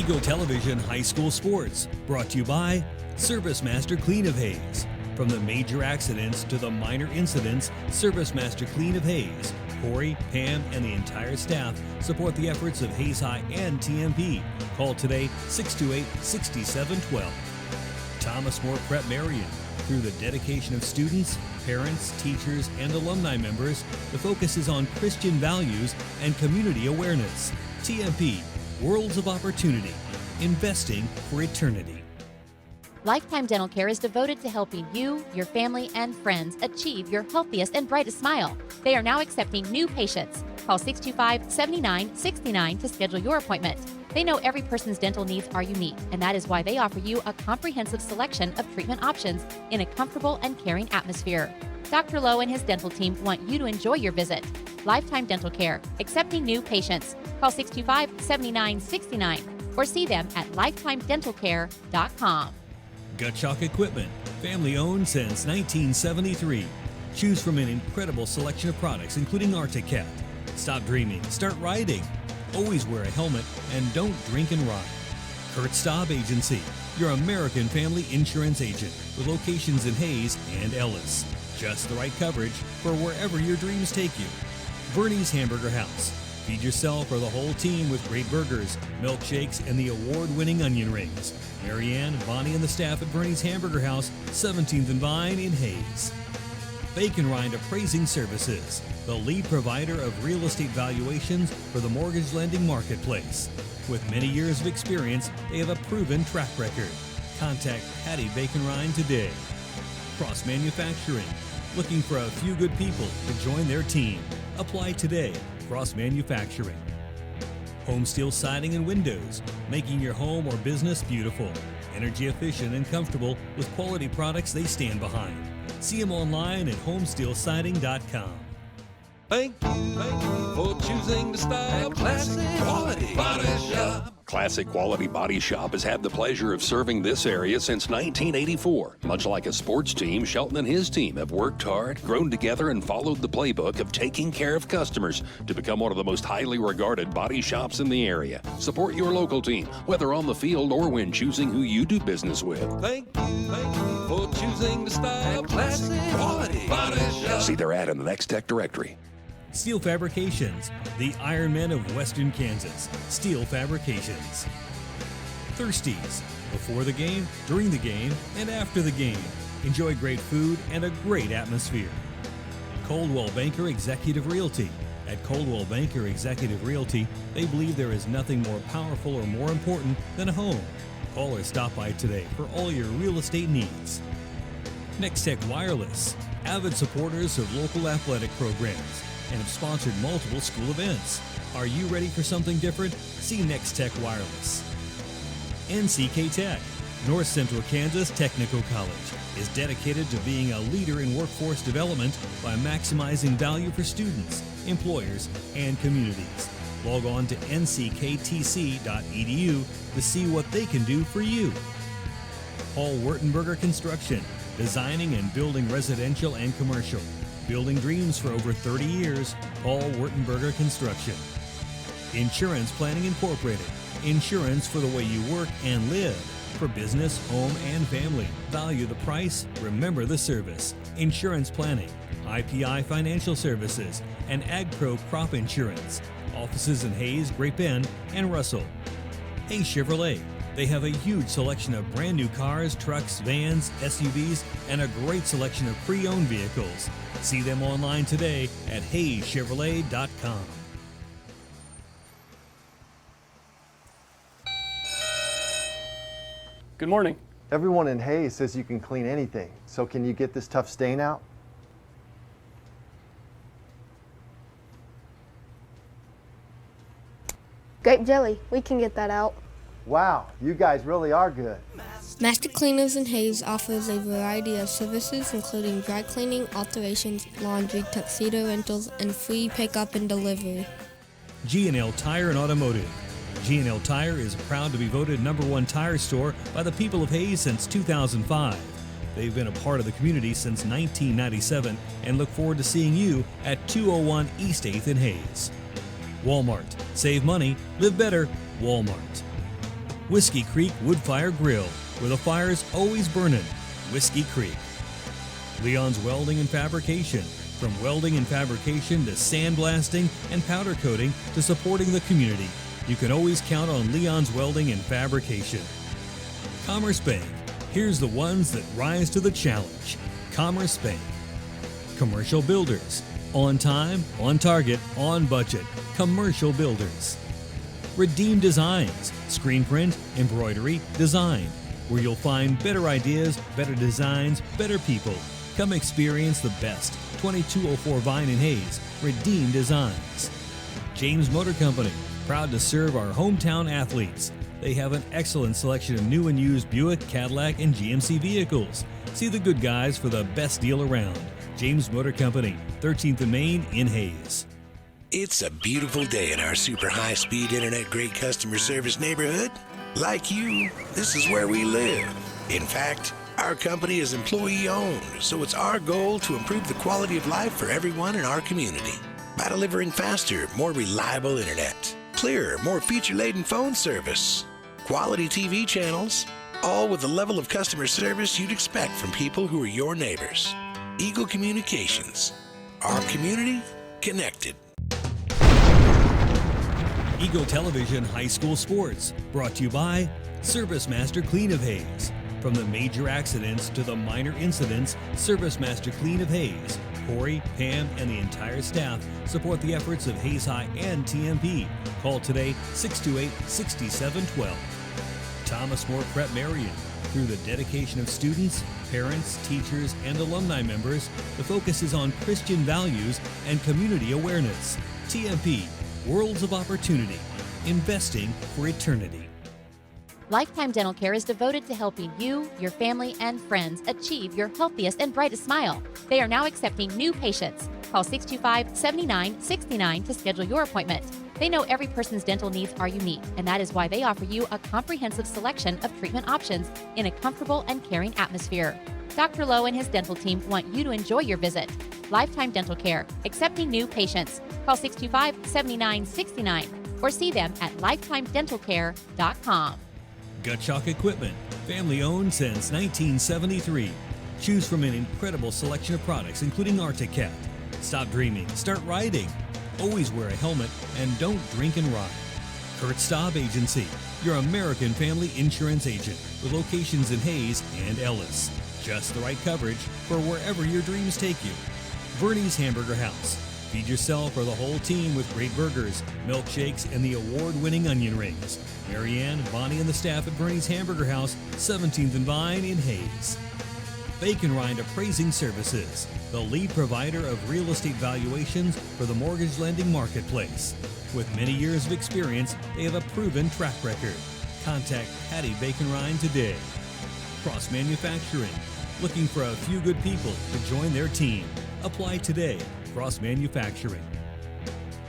Eagle Television High School Sports, brought to you by Service Master Clean of Hayes. From the major accidents to the minor incidents, Service Master Clean of Hayes. Corey, Pam, and the entire staff support the efforts of Hayes High and TMP. Call today 628-6712. Thomas More Prep Marion. Through the dedication of students, parents, teachers, and alumni members, the focus is on Christian values and community awareness. TMP, Worlds of Opportunity, investing for eternity. Lifetime Dental Care is devoted to helping you, your family, and friends achieve your healthiest and brightest smile. They are now accepting new patients. Call 625-7969 to schedule your appointment. They know every person's dental needs are unique, and that is why they offer you a comprehensive selection of treatment options in a comfortable and caring atmosphere. Dr. Lowe and his dental team want you to enjoy your visit. Lifetime Dental Care, accepting new patients. Call 625-7969 or see them at lifetimedentalcare.com. Gutchalk Equipment, family owned since 1973. Choose from an incredible selection of products, including Arctic Cat. Stop dreaming, start riding. Always wear a helmet and don't drink and ride. Kurt Staub Agency, your American family insurance agent with locations in Hayes and Ellis. Just the right coverage for wherever your dreams take you. Bernie's Hamburger House. Feed yourself or the whole team with great burgers, milkshakes, and the award-winning onion rings. Marianne, Bonnie, and the staff at Bernie's Hamburger House, 17th and Vine in Hayes. Bacon Rind Appraising Services, the lead provider of real estate valuations for the mortgage lending marketplace. With many years of experience, they have a proven track record. Contact Patty Bacon Rind today. Cross Manufacturing, looking for a few good people to join their team. Apply today. Cross Manufacturing. Home Steel Siding and Windows, making your home or business beautiful. Energy efficient and comfortable with quality products they stand behind. See them online at homesteelsiding.com. Thank you for choosing to style Classic Quality Body Shop. Classic Quality Body Shop has had the pleasure of serving this area since 1984. Much like a sports team, Shelton and his team have worked hard, grown together, and followed the playbook of taking care of customers to become one of the most highly regarded body shops in the area. Support your local team, whether on the field or when choosing who you do business with. Thank you for choosing to style Classic Quality Body Shop. See their ad in the Next Tech directory. Steel Fabrications, the Iron Men of Western Kansas. Steel Fabrications. Thirsties, before the game, during the game, and after the game. Enjoy great food and a great atmosphere. Coldwell Banker Executive Realty. At Coldwell Banker Executive Realty, they believe there is nothing more powerful or more important than a home. Call or stop by today for all your real estate needs. Next Tech Wireless, avid supporters of local athletic programs, and have sponsored multiple school events. Are you ready for something different? See Next Tech Wireless. NCK Tech, North Central Kansas Technical College, is dedicated to being a leader in workforce development by maximizing value for students, employers, and communities. Log on to ncktc.edu to see what they can do for you. Paul Wertenberger Construction, designing and building residential and commercial. Building dreams for over 30 years, Paul Wertenberger Construction. Insurance Planning Incorporated, insurance for the way you work and live. For business, home, and family. Value the price, remember the service. Insurance Planning, IPI Financial Services, and AgPro Crop Insurance. Offices in Hayes, Great Bend, and Russell. Hayes Chevrolet. They have a huge selection of brand new cars, trucks, vans, SUVs, and a great selection of pre-owned vehicles. See them online today at HayesChevrolet.com. Good morning. Everyone in Hayes says you can clean anything, so can you get this tough stain out? Grape jelly, we can get that out. Wow, you guys really are good. Master Cleaners in Hayes offers a variety of services including dry cleaning, alterations, laundry, tuxedo rentals, and free pickup and delivery. G&L Tire and Automotive. G&L Tire is proud to be voted #1 tire store by the people of Hayes since 2005. They've been a part of the community since 1997 and look forward to seeing you at 201 East 8th in Hayes. Walmart. Save money, live better, Walmart. Whiskey Creek Wood Fire Grill, where the fire's always burning. Whiskey Creek. Leon's Welding and Fabrication. From welding and fabrication to sandblasting and powder coating to supporting the community, you can always count on Leon's Welding and Fabrication. Commerce Bank. Here's the ones that rise to the challenge. Commerce Bank. Commercial Builders. On time, on target, on budget. Commercial Builders. Redeem Designs. Screen print, embroidery, design. Where you'll find better ideas, better designs, better people. Come experience the best. 2204 Vine and Hayes. Redeem Designs. James Motor Company. Proud to serve our hometown athletes. They have an excellent selection of new and used Buick, Cadillac, and GMC vehicles. See the good guys for the best deal around. James Motor Company, 13th and Main in Hayes. It's a beautiful day in our super high-speed internet great customer service neighborhood. Like you, this is where we live. In fact, our company is employee-owned, so it's our goal to improve the quality of life for everyone in our community by delivering faster, more reliable internet, clearer, more feature-laden phone service, quality TV channels, all with the level of customer service you'd expect from people who are your neighbors. Eagle Communications. Our community connected. Eagle Television High School Sports, brought to you by Service Master Clean of Hayes. From the major accidents to the minor incidents, Service Master Clean of Hayes, Corey, Pam, and the entire staff support the efforts of Hayes High and TMP. Call today 628-6712. Thomas More Prep Marion. Through the dedication of students, parents, teachers, and alumni members, the focus is on Christian values and community awareness. TMP, Worlds of Opportunity, investing for eternity. Lifetime Dental Care is devoted to helping you, your family, and friends achieve your healthiest and brightest smile. They are now accepting new patients. Call 625-7969 to schedule your appointment. They know every person's dental needs are unique, and that is why they offer you a comprehensive selection of treatment options in a comfortable and caring atmosphere. Dr. Lowe and his dental team want you to enjoy your visit. Lifetime Dental Care, accepting new patients. Call 625-7969 or see them at lifetimedentalcare.com. Gutschok Equipment, family owned since 1973. Choose from an incredible selection of products, including Arctic-Cat. Stop dreaming, start riding. Always wear a helmet and don't drink and ride. Kurt Staub Agency, your American family insurance agent with locations in Hayes and Ellis. Just the right coverage for wherever your dreams take you. Bernie's Hamburger House. Feed yourself or the whole team with great burgers, milkshakes, and the award-winning onion rings. Marianne, Bonnie, and the staff at Bernie's Hamburger House, 17th and Vine in Hayes. Bacon Rind Appraising Services, the lead provider of real estate valuations for the mortgage lending marketplace. With many years of experience, they have a proven track record. Contact Patty Bacon Rind today. Cross Manufacturing, looking for a few good people to join their team. Apply today. Cross Manufacturing.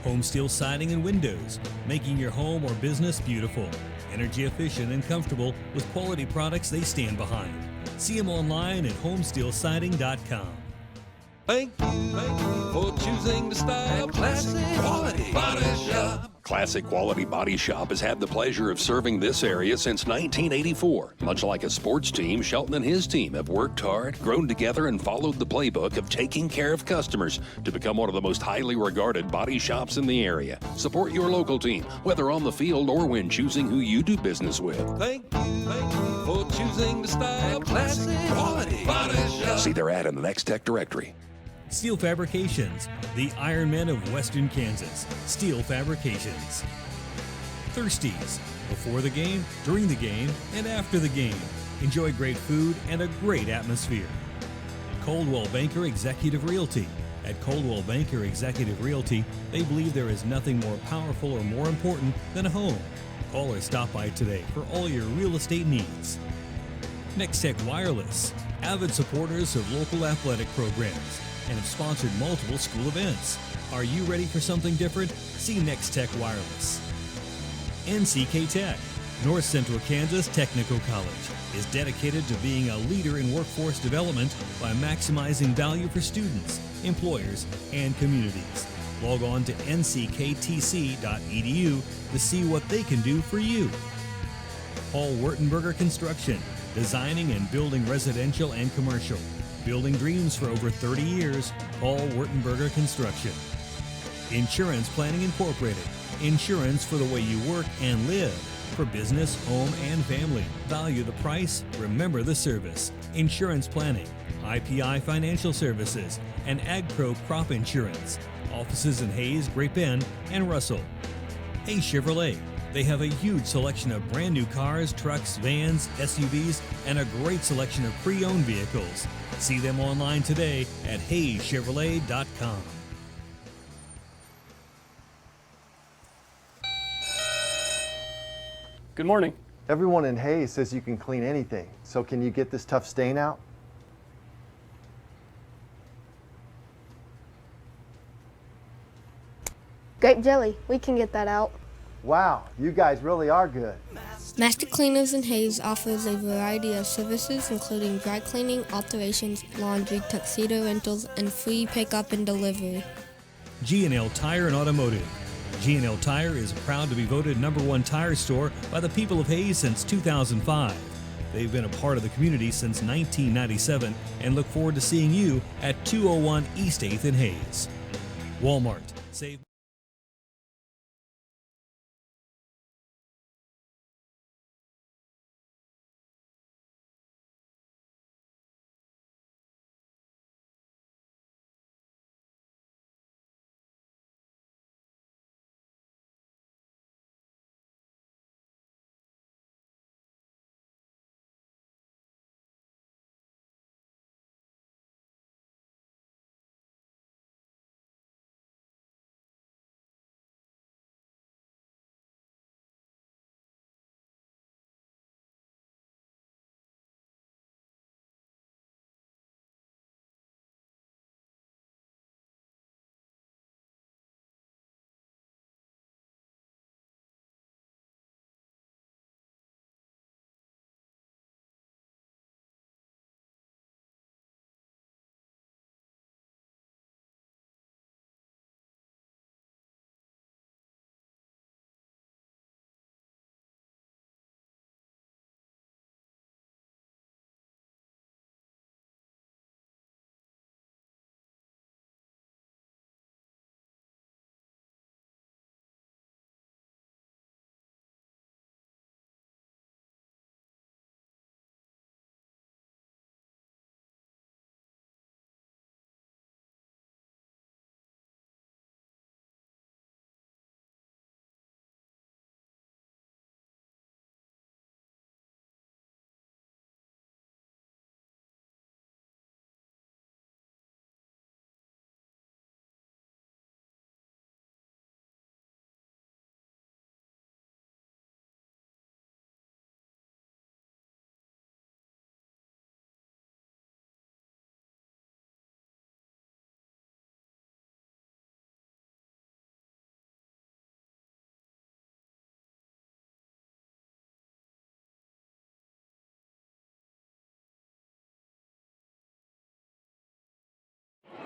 Home Steel Siding and Windows, making your home or business beautiful, energy efficient and comfortable with quality products they stand behind. See them online at homesteelsiding.com. Thank you for choosing to style Classic Quality Body Shop. Classic Quality Body Shop has had the pleasure of serving this area since 1984. Much like a sports team, Shelton and his team have worked hard, grown together, and followed the playbook of taking care of customers to become one of the most highly regarded body shops in the area. Support your local team, whether on the field or when choosing who you do business with. Thank you for choosing to style Classic Quality Body Shop. See their ad in the Next Tech directory. Steel Fabrications, the Iron Men of Western Kansas. Steel Fabrications. Thirsties, before the game, during the game, and after the game. Enjoy great food and a great atmosphere. Coldwell Banker Executive Realty. At Coldwell Banker Executive Realty, they believe there is nothing more powerful or more important than a home. Call or stop by today for all your real estate needs. Nextech Wireless, avid supporters of local athletic programs, and have sponsored multiple school events. Are you ready for something different? See Nextech Wireless. NCK Tech, North Central Kansas Technical College, is dedicated to being a leader in workforce development by maximizing value for students, employers, and communities. Log on to nckTC.edu to see what they can do for you. Paul Wurtenberger Construction, designing and building residential and commercial. Building dreams for over 30 years, Paul Wurtenberger Construction. Insurance Planning Incorporated, insurance for the way you work and live. For business, home, and family. Value the price, remember the service. Insurance Planning, IPI Financial Services, and AgPro Crop Insurance. Offices in Hayes, Great Bend, and Russell. Hayes Chevrolet. They have a huge selection of brand new cars, trucks, vans, SUVs, and a great selection of pre-owned vehicles. See them online today at HayesChevrolet.com. Good morning. Everyone in Hayes says you can clean anything, so can you get this tough stain out? Grape jelly, we can get that out. Wow, you guys really are good. Master Cleaners in Hayes offers a variety of services including dry cleaning, alterations, laundry, tuxedo rentals, and free pickup and delivery. G&L Tire and Automotive. G&L Tire is proud to be voted #1 tire store by the people of Hayes since 2005. They've been a part of the community since 1997 and look forward to seeing you at 201 East 8th in Hayes. Walmart. Save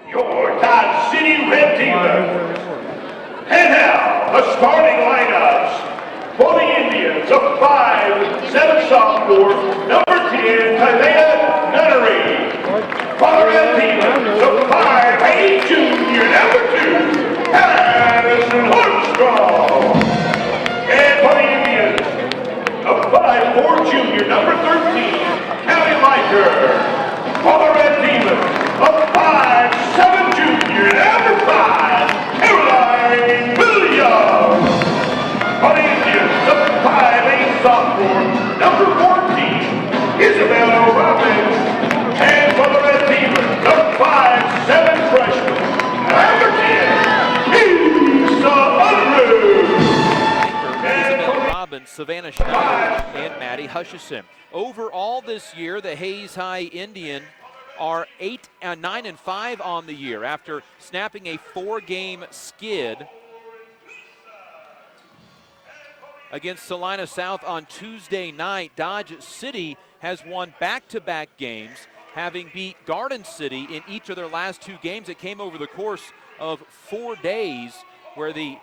your Dodge City Red dealer. And now, the starting lineups for the Indians of 5'7" sophomore, number 10, Talea Nunnery. For the Red Demons of 5'8" junior, number 2, Harrison Armstrong. And for the Indians of 5'4" junior, number 13, Callie Liker. For the Red Demons of 5'7" junior, number 5, Caroline Williams. For the Indians of 5'8" sophomore, number 14, Isabel Robbins. And for the Red Demons of 5'7" freshman, number 10, Lisa Unruh. Isabel Robbins, Savannah Schneider, and Maddie Hutchison. Overall this year, the Hayes High Indian are 9-5 on the year after snapping a 4-game skid against Salina South on Tuesday night. Dodge City has won back-to-back games, having beat Garden City in each of their last 2 games. It came over the course of 4 days, where the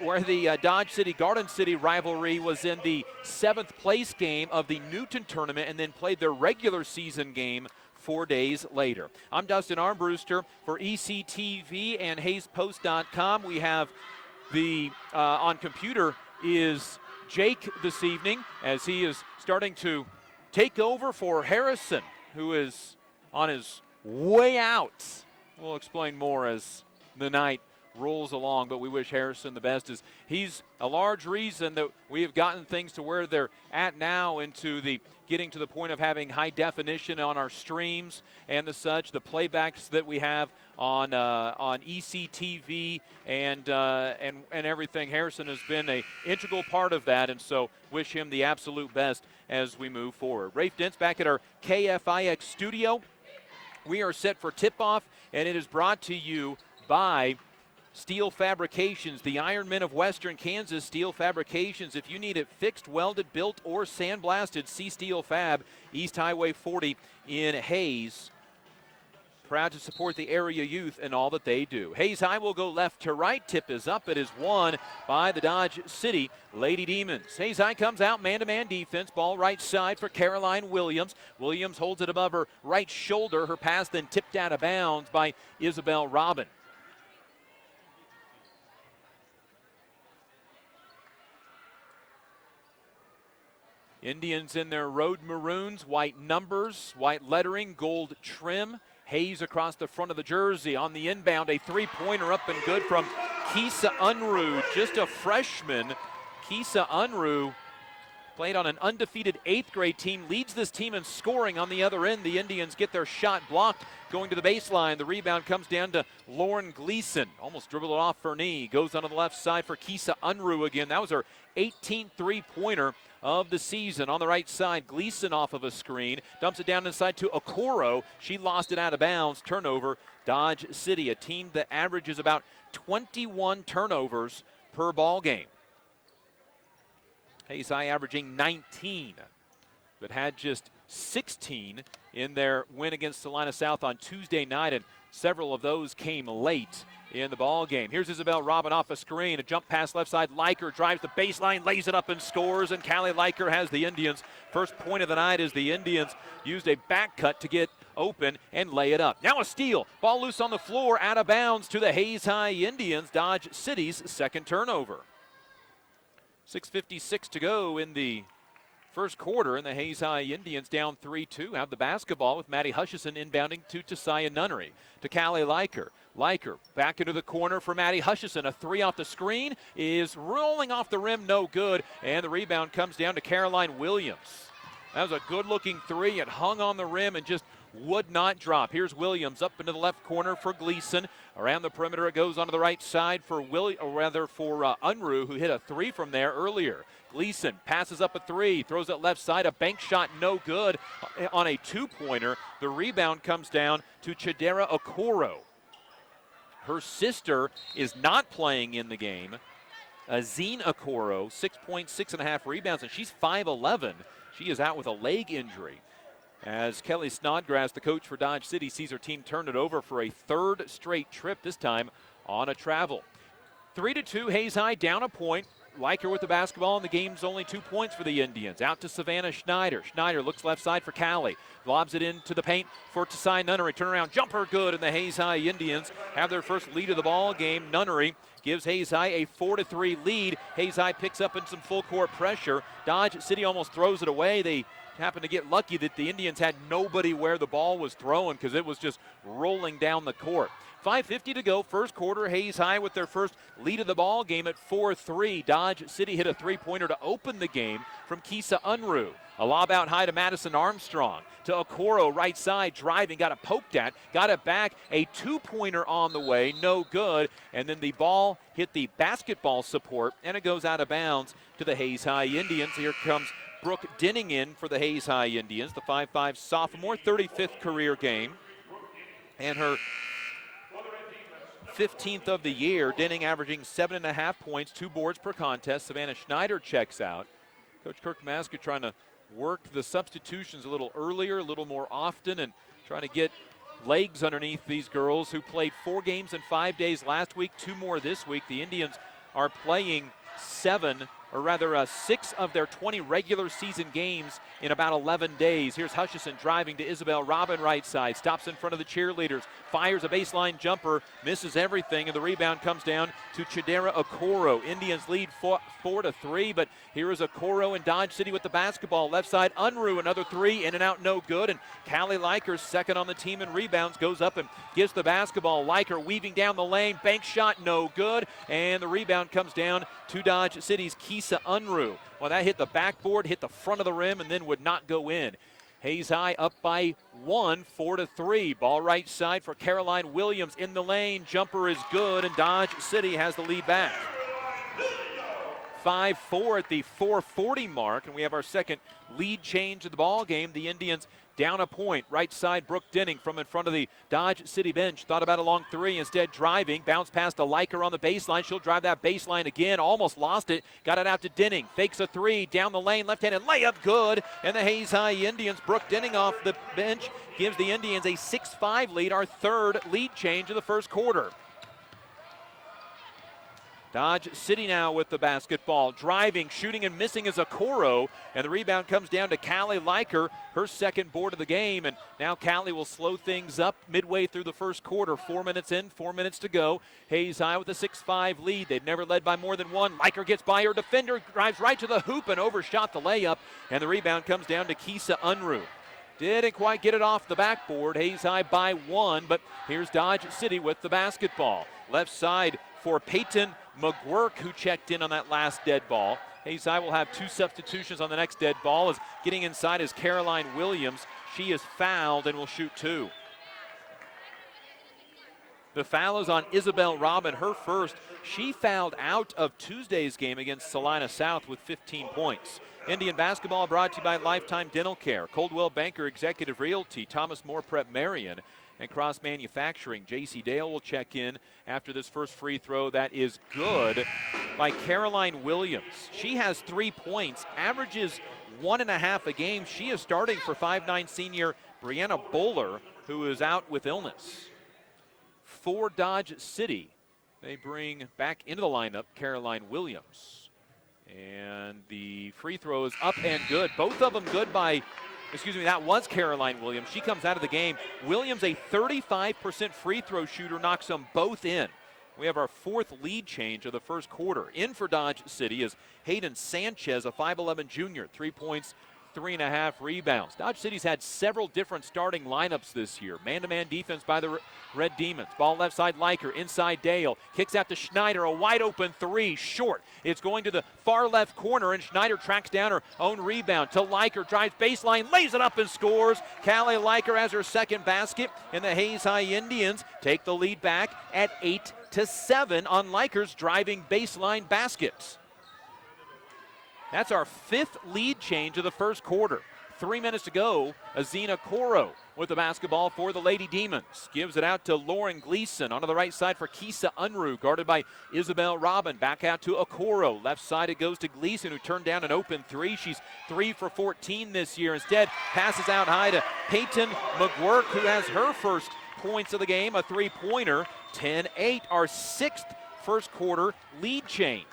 where the Dodge City Garden City rivalry was in the 7th place game of the Newton tournament and then played their regular season game 4 days later. I'm Dustin Armbruster for ECTV and HayesPost.com. We have the on computer is Jake this evening as he is starting to take over for Harrison, who is on his way out. We'll explain more as the night rolls along, but we wish Harrison the best, as he's a large reason that we have gotten things to where they're at now, into the getting to the point of having high definition on our streams and the such, the playbacks that we have on ECTV and everything. Harrison has been an integral part of that, and so wish him the absolute best as we move forward. Rafe Dent's back at our KFIX studio. We are set for tip-off, and it is brought to you by Steel Fabrications, the Iron Men of Western Kansas. Steel Fabrications, if you need it fixed, welded, built, or sandblasted, see Steel Fab, East Highway 40 in Hayes. Proud to support the area youth and all that they do. Hayes High will go left to right. Tip is up. It is won by the Dodge City Lady Demons. Hayes High comes out, man-to-man defense. Ball right side for Caroline Williams. Williams holds it above her right shoulder. Her pass then tipped out of bounds by Isabel Robin. Indians in their road maroons, white numbers, white lettering, gold trim. Hayes across the front of the jersey. On the inbound, a three-pointer up and good from Kisa Unruh, just a freshman. Kisa Unruh played on an undefeated 8th grade team, leads this team in scoring. On the other end, the Indians get their shot blocked going to the baseline. The rebound comes down to Lauren Gleason. Almost dribbled it off Fernie. Goes onto the left side for Kisa Unruh again. That was her 18th three-pointer of the season. On the right side, Gleason off of a screen, dumps it down inside to Okoro. She lost it out of bounds. Turnover, Dodge City, a team that averages about 21 turnovers per ball game. Hayes High averaging 19, but had just 16 in their win against Salina South on Tuesday night, and several of those came late in the ball game. Here's Isabel Robin off a screen. A jump pass left side. Liker drives the baseline, lays it up and scores, and Callie Liker has the Indians. First point of the night as the Indians used a back cut to get open and lay it up. Now a steal. Ball loose on the floor, out of bounds to the Hayes High Indians. Dodge City's second turnover. 6:56 to go in the first quarter, and the Hayes High Indians down 3-2. Have the basketball with Maddie Hutchison inbounding to Tasaya Nunnery. To Callie Liker. Liker back into the corner for Maddie Hutchison. A three off the screen is rolling off the rim, no good. And the rebound comes down to Caroline Williams. That was a good-looking three. It hung on the rim and just would not drop. Here's Williams up into the left corner for Gleason. Around the perimeter, it goes onto the right side for Unruh, who hit a three from there earlier. Gleason passes up a three, throws it left side, a bank shot, no good on a two-pointer. The rebound comes down to Chidera Okoro. Her sister is not playing in the game. Azine Okoro, 6 points, 6.5 rebounds, and she's 5'11". She is out with a leg injury. As Kelly Snodgrass, the coach for Dodge City, sees her team turn it over for a third straight trip, this time on a travel. 3-2, Hayes High down a point. Liker with the basketball, and the game's only 2 points for the Indians. Out to Savannah Schneider. Schneider looks left side for Callie. Lobs it into the paint for Tasai Nunnery. Turnaround jumper good, and the Hayes High Indians have their first lead of the ball game. Nunnery gives Hayes High a 4-3 lead. Hayes High picks up in some full court pressure. Dodge City almost throws it away. They happened to get lucky that the Indians had nobody where the ball was thrown because it was just rolling down the court. 5:50 to go, first quarter. Hayes High with their first lead of the ball game at 4-3. Dodge City hit a three-pointer to open the game from Kisa Unruh. A lob out high to Madison Armstrong. To Okoro, right side, driving, got it poked at, got it back. A two-pointer on the way, no good. And then the ball hit the basketball support, and it goes out of bounds to the Hayes High Indians. Here comes Brooke Dinning in for the Hayes High Indians, the 5'5" sophomore, 35th career game. And her 15th of the year. Dinning averaging 7.5 points, 2 boards per contest. Savannah Schneider checks out. Coach Kirk Masker trying to work the substitutions a little earlier, a little more often, and trying to get legs underneath these girls who played 4 games in 5 days last week, 2 more this week. The Indians are playing 6 of their 20 regular season games in about 11 days. Here's Hutchison driving to Isabel Robin right side, stops in front of the cheerleaders, fires a baseline jumper, misses everything, and the rebound comes down to Chidera Okoro. Indians lead 4-3, but here is Okoro in Dodge City with the basketball. Left side, Unruh, another three, in and out, no good, and Callie Liker, second on the team in rebounds, goes up and gives the basketball. Liker weaving down the lane, bank shot, no good, and the rebound comes down to Dodge City's Kisa Unruh. Well, that hit the backboard, hit the front of the rim, and then would not go in. Hayes High up by 1, 4-3. Ball right side for Caroline Williams in the lane. Jumper is good, and Dodge City has the lead back. 5-4 at the 4:40 mark, and we have our second lead change of the ball game. The Indians down a point. Right side, Brooke Denning from in front of the Dodge City bench. Thought about a long three, instead driving. Bounce past to Liker on the baseline. She'll drive that baseline again. Almost lost it. Got it out to Denning. Fakes a three. Down the lane. Left-handed layup. Good. And the Hayes High Indians, Brooke Denning off the bench, gives the Indians a 6-5 lead. Our third lead change of the first quarter. Dodge City now with the basketball. Driving, shooting, and missing is Okoro. And the rebound comes down to Callie Liker, her second board of the game. And now Callie will slow things up midway through the first quarter. 4 minutes in, 4 minutes to go. Hayes High with a 6-5 lead. They've never led by more than one. Liker gets by her defender, drives right to the hoop and overshot the layup. And the rebound comes down to Kisa Unruh. Didn't quite get it off the backboard. Hayes High by 1, but here's Dodge City with the basketball. Left side for Peyton McGuirk, who checked in on that last dead ball. Hayes High will have 2 substitutions on the next dead ball. As getting inside is Caroline Williams. She is fouled and will shoot 2. The foul is on Isabel Robin, her first. She fouled out of Tuesday's game against Salina South with 15 points. Indian basketball brought to you by Lifetime Dental Care, Coldwell Banker Executive Realty, Thomas More Prep Marion, and Cross Manufacturing. J.C. Dale will check in after this first free throw. That is good by Caroline Williams. She has 3 points, averages 1.5 a game. She is starting for 5'9" senior Brianna Bowler, who is out with illness. For Dodge City, they bring back into the lineup Caroline Williams. And the free throw is up and good. Both of them good by, that was Caroline Williams. She comes out of the game. Williams, a 35% free throw shooter, knocks them both in. We have our fourth lead change of the first quarter. In for Dodge City is Hayden Sanchez, a 5'11 junior, 3 points, 3.5 rebounds. Dodge City's had several different starting lineups this year. Man-to-man defense by the Red Demons. Ball left side, Liker, inside Dale. Kicks out to Schneider, a wide open three, short. It's going to the far left corner, and Schneider tracks down her own rebound to Liker, drives baseline, lays it up and scores. Callie Liker has her second basket, and the Hayes High Indians take the lead back at 8-7 on Liker's driving baseline baskets. That's our fifth lead change of the first quarter. 3 minutes to go. Azina Coro with the basketball for the Lady Demons. Gives it out to Lauren Gleason. Onto the right side for Kisa Unruh, guarded by Isabel Robin. Back out to Okoro. Left side it goes to Gleason, who turned down an open three. She's 3 for 14 this year. Instead, passes out high to Peyton McGuirk, who has her first points of the game, a three-pointer. 10-8, our sixth first quarter lead change.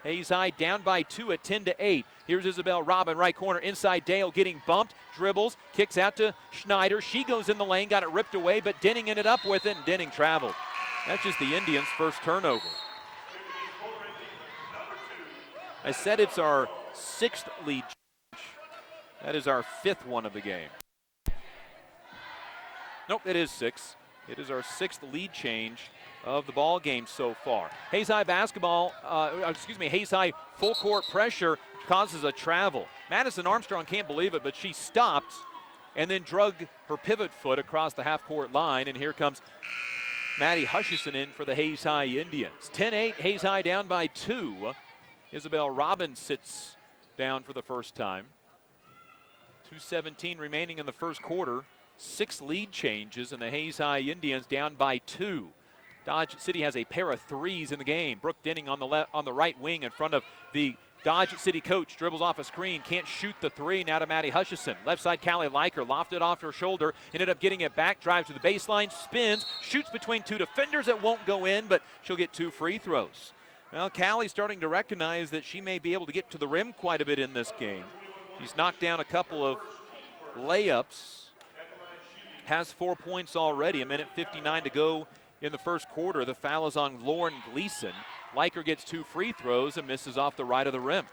Hayes High down by 2 at 10-8. Here's Isabel Robin, right corner, inside Dale, getting bumped, dribbles, kicks out to Schneider. She goes in the lane, got it ripped away, but Denning ended up with it, and Denning traveled. That's just the Indians' first turnover. I said it's our sixth lead change. That is our fifth one of the game. Nope, it is 6. It is our sixth lead change of the ball game so far. Hayes High Hayes High full court pressure causes a travel. Madison Armstrong can't believe it, but she stopped and then drug her pivot foot across the half-court line, and here comes Maddie Hutchison in for the Hayes High Indians. 10-8, Hayes High down by 2. Isabel Robin sits down for the first time. 2:17 remaining in the first quarter. 6 lead changes, and the Hayes High Indians down by 2. Dodge City has a pair of threes in the game. Brooke Denning on the right wing in front of the Dodge City coach. Dribbles off a screen, can't shoot the three. Now to Maddie Hutchison. Left side, Callie Liker lofted off her shoulder. Ended up getting it back, drives to the baseline, spins, shoots between 2 defenders. It won't go in, but she'll get 2 free throws. Well, Callie's starting to recognize that she may be able to get to the rim quite a bit in this game. She's knocked down a couple of layups, has 4 points already, 1:59 to go in the first quarter. The foul is on Lauren Gleason. Liker gets 2 free throws and misses off the right of the rim.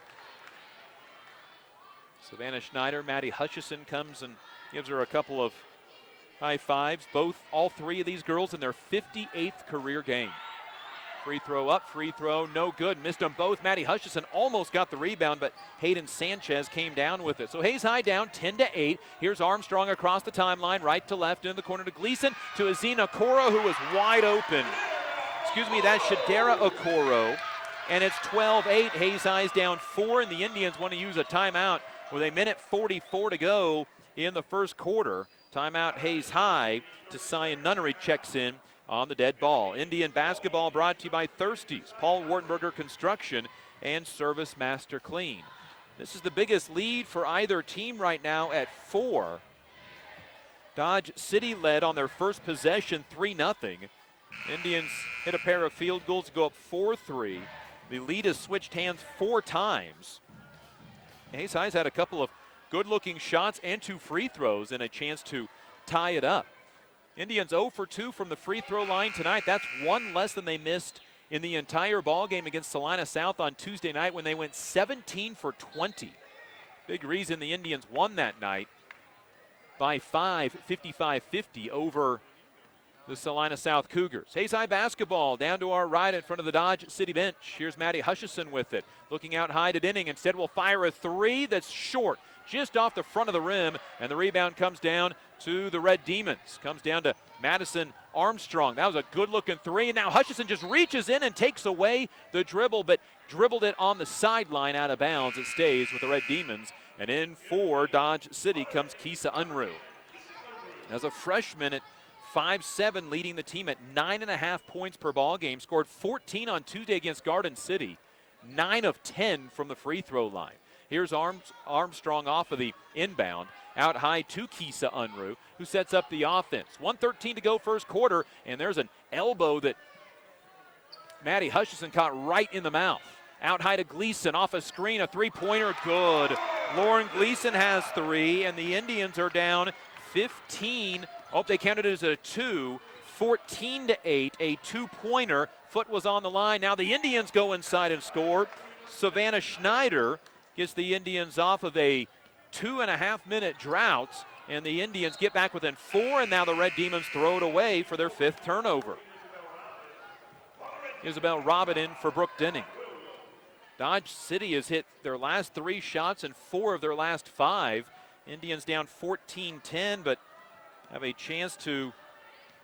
Savannah Schneider, Maddie Hutchison comes and gives her a couple of high fives. All three of these girls in their 58th career game. Free throw up, free throw, no good. Missed them both. Maddie Hutchison almost got the rebound, but Hayden Sanchez came down with it. So Hayes High down 10-8. Here's Armstrong across the timeline, right to left, in the corner to Gleason, to Azina Okoro, who was wide open. That's Shadera Okoro. And it's 12-8. Hayes High's down 4, and the Indians want to use a timeout with 1:44 to go in the first quarter. Timeout Hayes High. Tasia Nunnery checks in on the dead ball. Indian basketball brought to you by Thirsties, Paul Wartenberger Construction, and Service Master Clean. This is the biggest lead for either team right now at 4. Dodge City led on their first possession 3-0. Indians hit a pair of field goals to go up 4-3. The lead has switched hands 4 times. Hayes High's had a couple of good-looking shots and 2 free throws and a chance to tie it up. Indians 0 for 2 from the free throw line tonight. That's 1 less than they missed in the entire ball game against Salina South on Tuesday night when they went 17 for 20. Big reason the Indians won that night by 5, 55-50 over the Salina South Cougars. Hayes High basketball down to our right in front of the Dodge City bench. Here's Maddie Hutchison with it. Looking out high to Denning. Instead will fire a 3 that's short, just off the front of the rim, and the rebound comes down to the Red Demons. Comes down to Madison Armstrong. That was a good-looking 3, and now Hutchison just reaches in and takes away the dribble, but dribbled it on the sideline out of bounds. It stays with the Red Demons, and in for Dodge City comes Kisa Unruh. As a freshman at 5'7", leading the team at 9.5 points per ball game. Scored 14 on Tuesday against Garden City. 9 of 10 from the free throw line. Here's Armstrong off of the inbound. Out high to Kisa Unruh, who sets up the offense. 1:13 to go first quarter, and there's an elbow that Maddie Hutchison caught right in the mouth. Out high to Gleason, off a screen, a 3-pointer, good. Lauren Gleason has 3, and the Indians are down 15. Oh, they counted it as a 2. 14-8, a 2-pointer. Foot was on the line. Now the Indians go inside and score. Savannah Schneider gets the Indians off of a 2.5-minute drought, and the Indians get back within 4, and now the Red Demons throw it away for their 5th turnover. Isabel Robin in for Brooke Denning. Dodge City has hit their last 3 shots and 4 of their last 5. Indians down 14-10, but have a chance to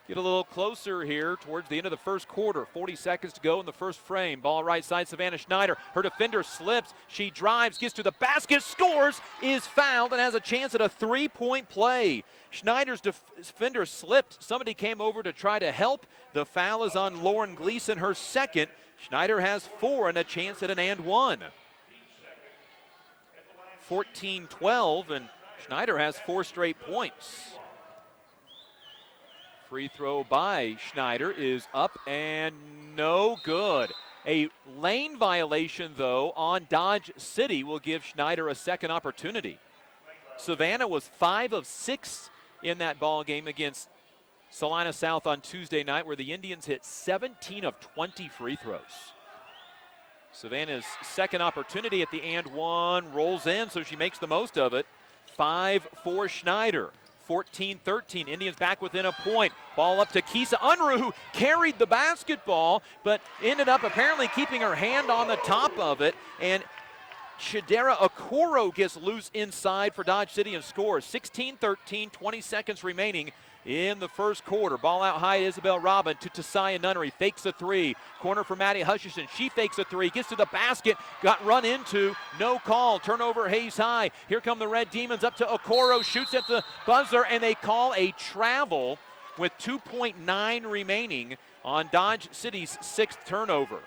get a little closer here towards the end of the first quarter. 40 seconds to go in the first frame. Ball right side, Savannah Schneider. Her defender slips. She drives, gets to the basket, scores, is fouled, and has a chance at a 3-point play. Schneider's defender slipped. Somebody came over to try to help. The foul is on Lauren Gleason, her 2nd. Schneider has 4 and a chance at an and 1. 14-12, and Schneider has 4 straight points. Free throw by Schneider is up and no good. A lane violation, though, on Dodge City will give Schneider a 2nd opportunity. Savannah was 5 of 6 in that ball game against Salina South on Tuesday night, where the Indians hit 17 of 20 free throws. Savannah's 2nd opportunity at the and 1 rolls in, so she makes the most of it. 5 for Schneider. 14-13, Indians back within a point. Ball up to Kisa Unruh, who carried the basketball, but ended up apparently keeping her hand on the top of it. And Shadera Okoro gets loose inside for Dodge City and scores. 16-13, 20 seconds remaining in the first quarter. Ball out high, Isabel Robin to Tasia Nunnery. Fakes a 3. Corner for Maddie Hutchison. She fakes a 3. Gets to the basket. Got run into. No call. Turnover Hayes High. Here come the Red Demons up to Okoro. Shoots at the buzzer, and they call a travel with 2.9 remaining on Dodge City's 6th turnover.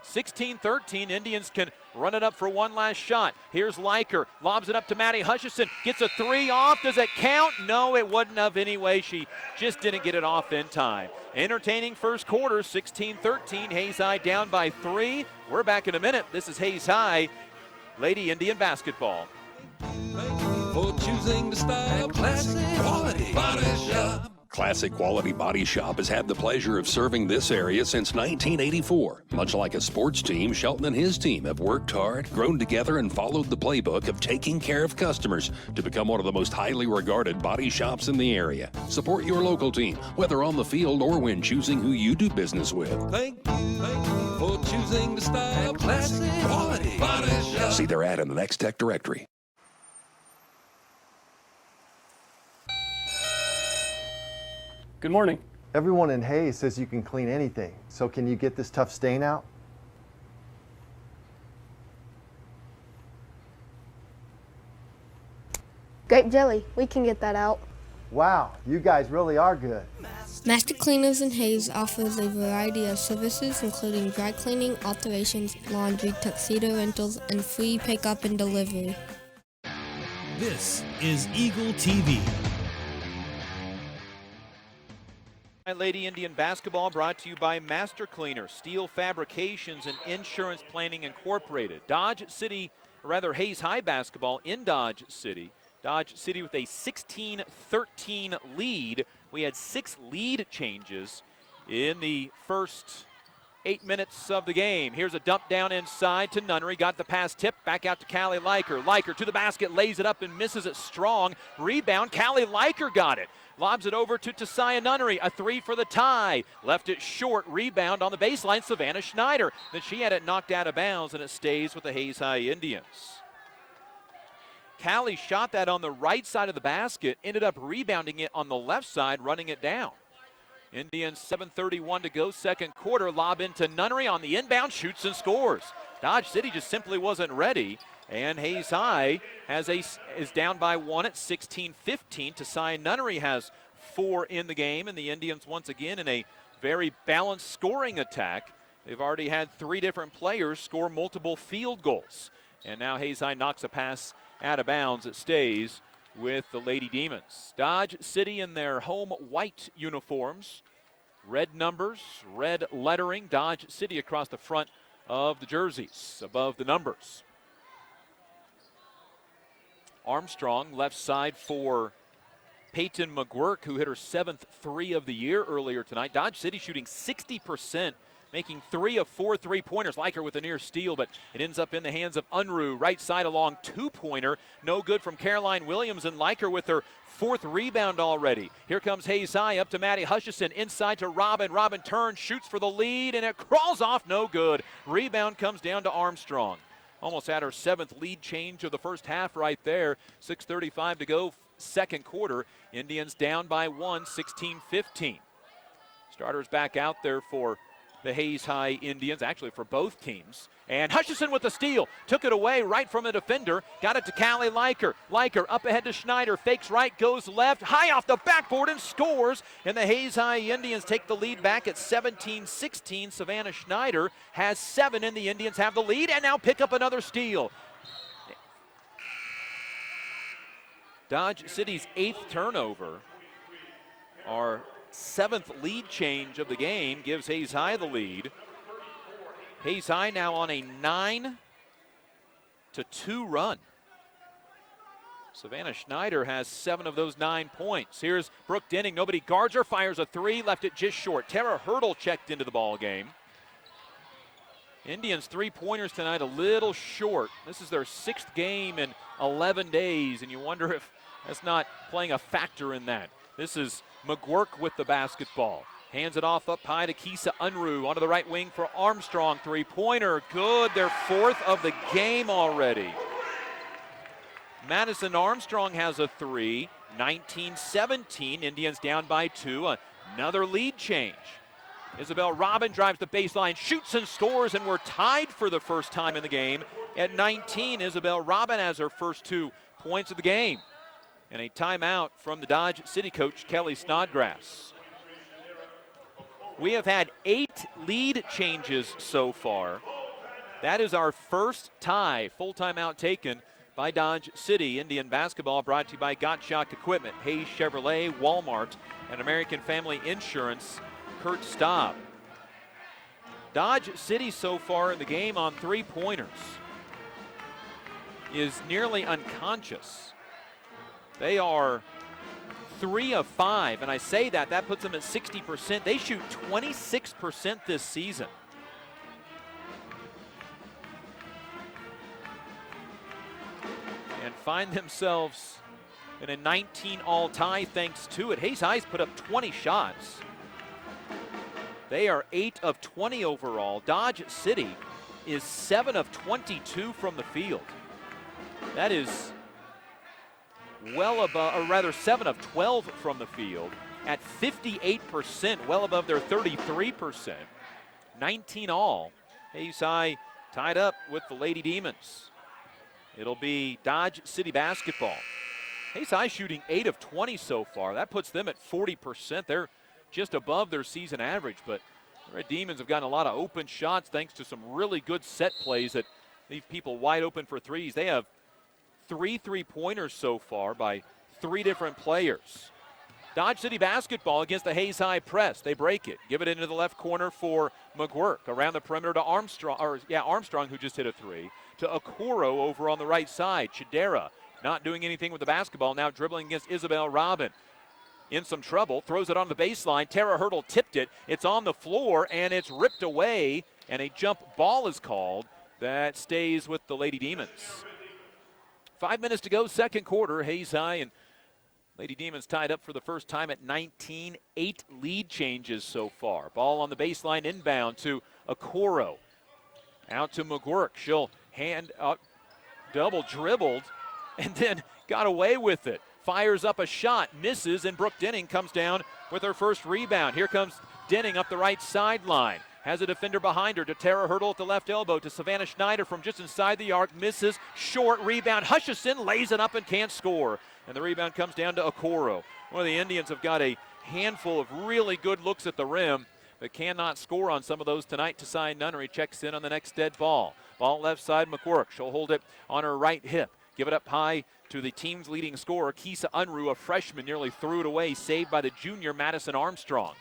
16-13, Indians can run it up for one last shot. Here's Liker, lobs it up to Maddie Hutchison, gets a three off. Does it count? No, it wouldn't have anyway. She just didn't get it off in time. Entertaining first quarter, 16-13, Hayes High down by 3. We're back in a minute. This is Hayes High Lady Indian basketball. For choosing to style classic quality body shop. Classic Quality Body Shop has had the pleasure of serving this area since 1984. Much like a sports team, Shelton and his team have worked hard, grown together, and followed the playbook of taking care of customers to become one of the most highly regarded body shops in the area. Support your local team, whether on the field or when choosing who you do business with. Thank you for choosing to style classic quality body shop. See their ad in the Next Tech directory. Good morning. Everyone in Hayes says you can clean anything, so can you get this tough stain out? Grape jelly, we can get that out. Wow, you guys really are good. Master Cleaners in Hayes offers a variety of services including dry cleaning, alterations, laundry, tuxedo rentals, and free pickup and delivery. This is Eagle TV. Lady Indian basketball brought to you by Master Cleaner, Steel Fabrications, and Insurance Planning Incorporated. Hayes High basketball in Dodge City. Dodge City with a 16-13 lead. We had 6 lead changes in the first 8 minutes of the game. Here's a dump down inside to Nunnery. Got the pass tipped back out to Callie Liker. Liker to the basket, lays it up and misses it strong. Rebound, Callie Liker got it. Lobs it over to Tasaya Nunnery. A 3 for the tie. Left it short. Rebound on the baseline, Savannah Schneider. Then she had it knocked out of bounds, and it stays with the Hayes High Indians. Callie shot that on the right side of the basket, ended up rebounding it on the left side, running it down. Indians 7:31 to go, second quarter. Lob into Nunnery on the inbound, shoots and scores. Dodge City just simply wasn't ready. And Hayes High is down by 1 at 16-15. Tasaya Nunnery has 4 in the game, and the Indians once again in a very balanced scoring attack. They've already had 3 different players score multiple field goals. And now Hayes High knocks a pass out of bounds. It stays with the Lady Demons. Dodge City in their home white uniforms. Red numbers, red lettering. Dodge City across the front of the jerseys, above the numbers. Armstrong, left side for Peyton McGuirk, who hit her 7th 3 of the year earlier tonight. Dodge City shooting 60%, making 3 of 4 3-pointers. Liker with a near steal, but it ends up in the hands of Unruh. Right side along, 2-pointer. No good from Caroline Williams, and Liker with her 4th rebound already. Here comes Hayes High up to Maddie Hutchison. Inside to Robin. Robin turns, shoots for the lead, and it crawls off. No good. Rebound comes down to Armstrong. Almost had her 7th lead change of the first half right there. 6:35 to go, second quarter. Indians down by 1, 16-15. Starters back out there for the Hayes High Indians, actually for both teams. And Hutchison with the steal. Took it away right from the defender. Got it to Callie Liker. Liker up ahead to Schneider. Fakes right, goes left. High off the backboard and scores. And the Hayes High Indians take the lead back at 17-16. Savannah Schneider has 7, and the Indians have the lead and now pick up another steal. Dodge City's 8th turnover. Our 7th lead change of the game gives Hayes High the lead. Hayes High now on a 9-2 run. Savannah Schneider has 7 of those 9 points. Here's Brooke Denning. Nobody guards her. Fires a 3. Left it just short. Tara Hurdle checked into the ball game. Indians 3-pointers tonight a little short. This is their 6th game in 11 days, and you wonder if that's not playing a factor in that. This is McGuirk with the basketball. Hands it off up high to Kisa Unruh. Onto the right wing for Armstrong. 3-pointer. Good. Their 4th of the game already. Madison Armstrong has a 3. 19-17. Indians down by 2. Another lead change. Isabel Robin drives the baseline, shoots and scores, and we're tied for the first time in the game. At 19, Isabel Robin has her first 2 points of the game. And a timeout from the Dodge City coach, Kelly Snodgrass. We have had 8 lead changes so far. That is our first tie. Full timeout taken by Dodge City. Indian basketball brought to you by Gottschalk Equipment, Hayes Chevrolet, Walmart, and American Family Insurance. Kurt Staub. Dodge City so far in the game on three-pointers is nearly unconscious. They are 3 of 5, and I say that puts them at 60%. They shoot 26% this season. And find themselves in a 19-all tie thanks to it. Hayes High's put up 20 shots. They are 8 of 20 overall. Dodge City is 7 of 22 from the field. That is well above, or rather 7 of 12 from the field at 58%, well above their 33%. 19 all. Hayes High tied up with the Lady Demons. It'll be Dodge City basketball. Hayes High shooting 8 of 20 so far. That puts them at 40%. They're just above their season average, but the Red Demons have gotten a lot of open shots thanks to some really good set plays that leave people wide open for threes. They have 3 3-pointers so far by 3 different players. Dodge City basketball against the Hayes High press. They break it, give it into the left corner for McGuirk. Around the perimeter to Armstrong, who just hit a 3. To Okoro over on the right side. Chidera not doing anything with the basketball, now dribbling against Isabel Robin. In some trouble, throws it on the baseline. Tara Hurdle tipped it. It's on the floor, and it's ripped away, and a jump ball is called. That stays with the Lady Demons. 5 minutes to go, second quarter. Hayes High and Lady Demons tied up for the first time at 19. 8 lead changes so far. Ball on the baseline, inbound to Okoro. Out to McGuirk. She'll hand up, double dribbled, and then got away with it. Fires up a shot, misses, and Brooke Denning comes down with her first rebound. Here comes Denning up the right sideline. Has a defender behind her to Tara Hurdle at the left elbow to Savannah Schneider from just inside the arc. Misses, short rebound. Hutchison lays it up and can't score. And the rebound comes down to Okoro. Well, the Indians have got a handful of really good looks at the rim, but cannot score on some of those tonight. Tasai Nunnery checks in on the next dead ball. Ball left side, McQuirk. She'll hold it on her right hip. Give it up high to the team's leading scorer, Kisa Unruh, a freshman, nearly threw it away, saved by the junior Madison Armstrong.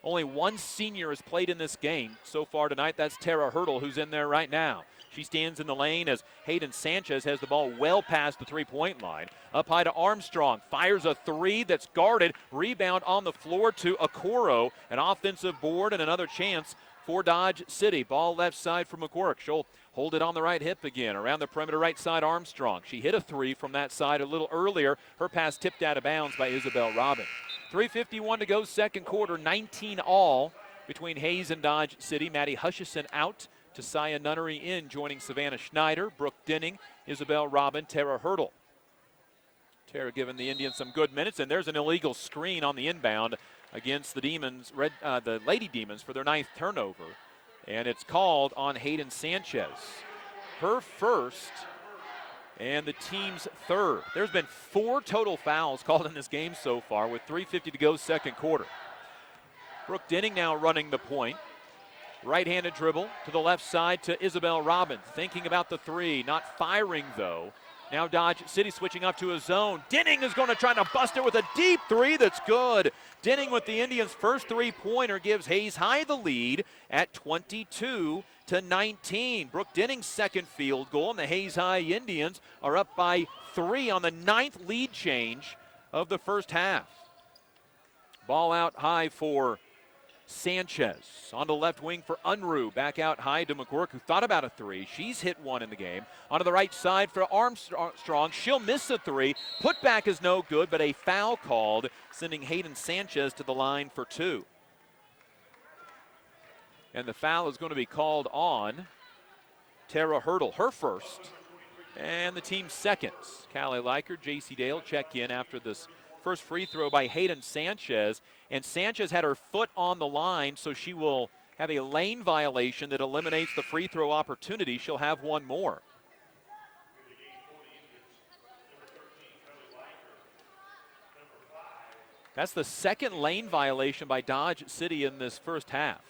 Only one senior has played in this game so far tonight. That's Tara Hurdle, who's in there right now. She stands in the lane as Hayden Sanchez has the ball well past the three-point line. Up high to Armstrong. Fires a 3 that's guarded. Rebound on the floor to Okoro. An offensive board and another chance for Dodge City. Ball left side for McGuirk. She'll hold it on the right hip again. Around the perimeter right side, Armstrong. She hit a 3 from that side a little earlier. Her pass tipped out of bounds by Isabel Robin. 3:51 to go, second quarter. 19 all between Hayes and Dodge City. Maddie Hutchison out. Tasaya Nunnery in, joining Savannah Schneider, Brooke Denning, Isabel Robin, Tara Hurdle. Tara giving the Indians some good minutes, and there's an illegal screen on the inbound against the Demons, the Lady Demons, for their 9th turnover. And it's called on Hayden Sanchez. Her first and the team's 3rd. There's been 4 total fouls called in this game so far with 3:50 to go, second quarter. Brooke Denning now running the point. Right-handed dribble to the left side to Isabel Robin. Thinking about the 3, not firing though. Now Dodge City switching up to a zone. Denning is going to try to bust it with a deep 3 that's good. Denning with the Indians' first 3-pointer gives Hayes High the lead at 22-19. Brooke Denning's second field goal, and the Hayes High Indians are up by 3 on the 9th lead change of the first half. Ball out high for Sanchez. On the left wing for Unruh. Back out high to McGuirk, who thought about a 3. She's hit 1 in the game. Onto the right side for Armstrong. She'll miss the 3. Put back is no good, but a foul called, sending Hayden Sanchez to the line for 2. And the foul is going to be called on Tara Hurdle, her first, and the team's second. Callie Leiker, J.C. Dale check in after this first free throw by Hayden Sanchez. And Sanchez had her foot on the line, so she will have a lane violation that eliminates the free throw opportunity. She'll have one more. That's the second lane violation by Dodge City in this first half.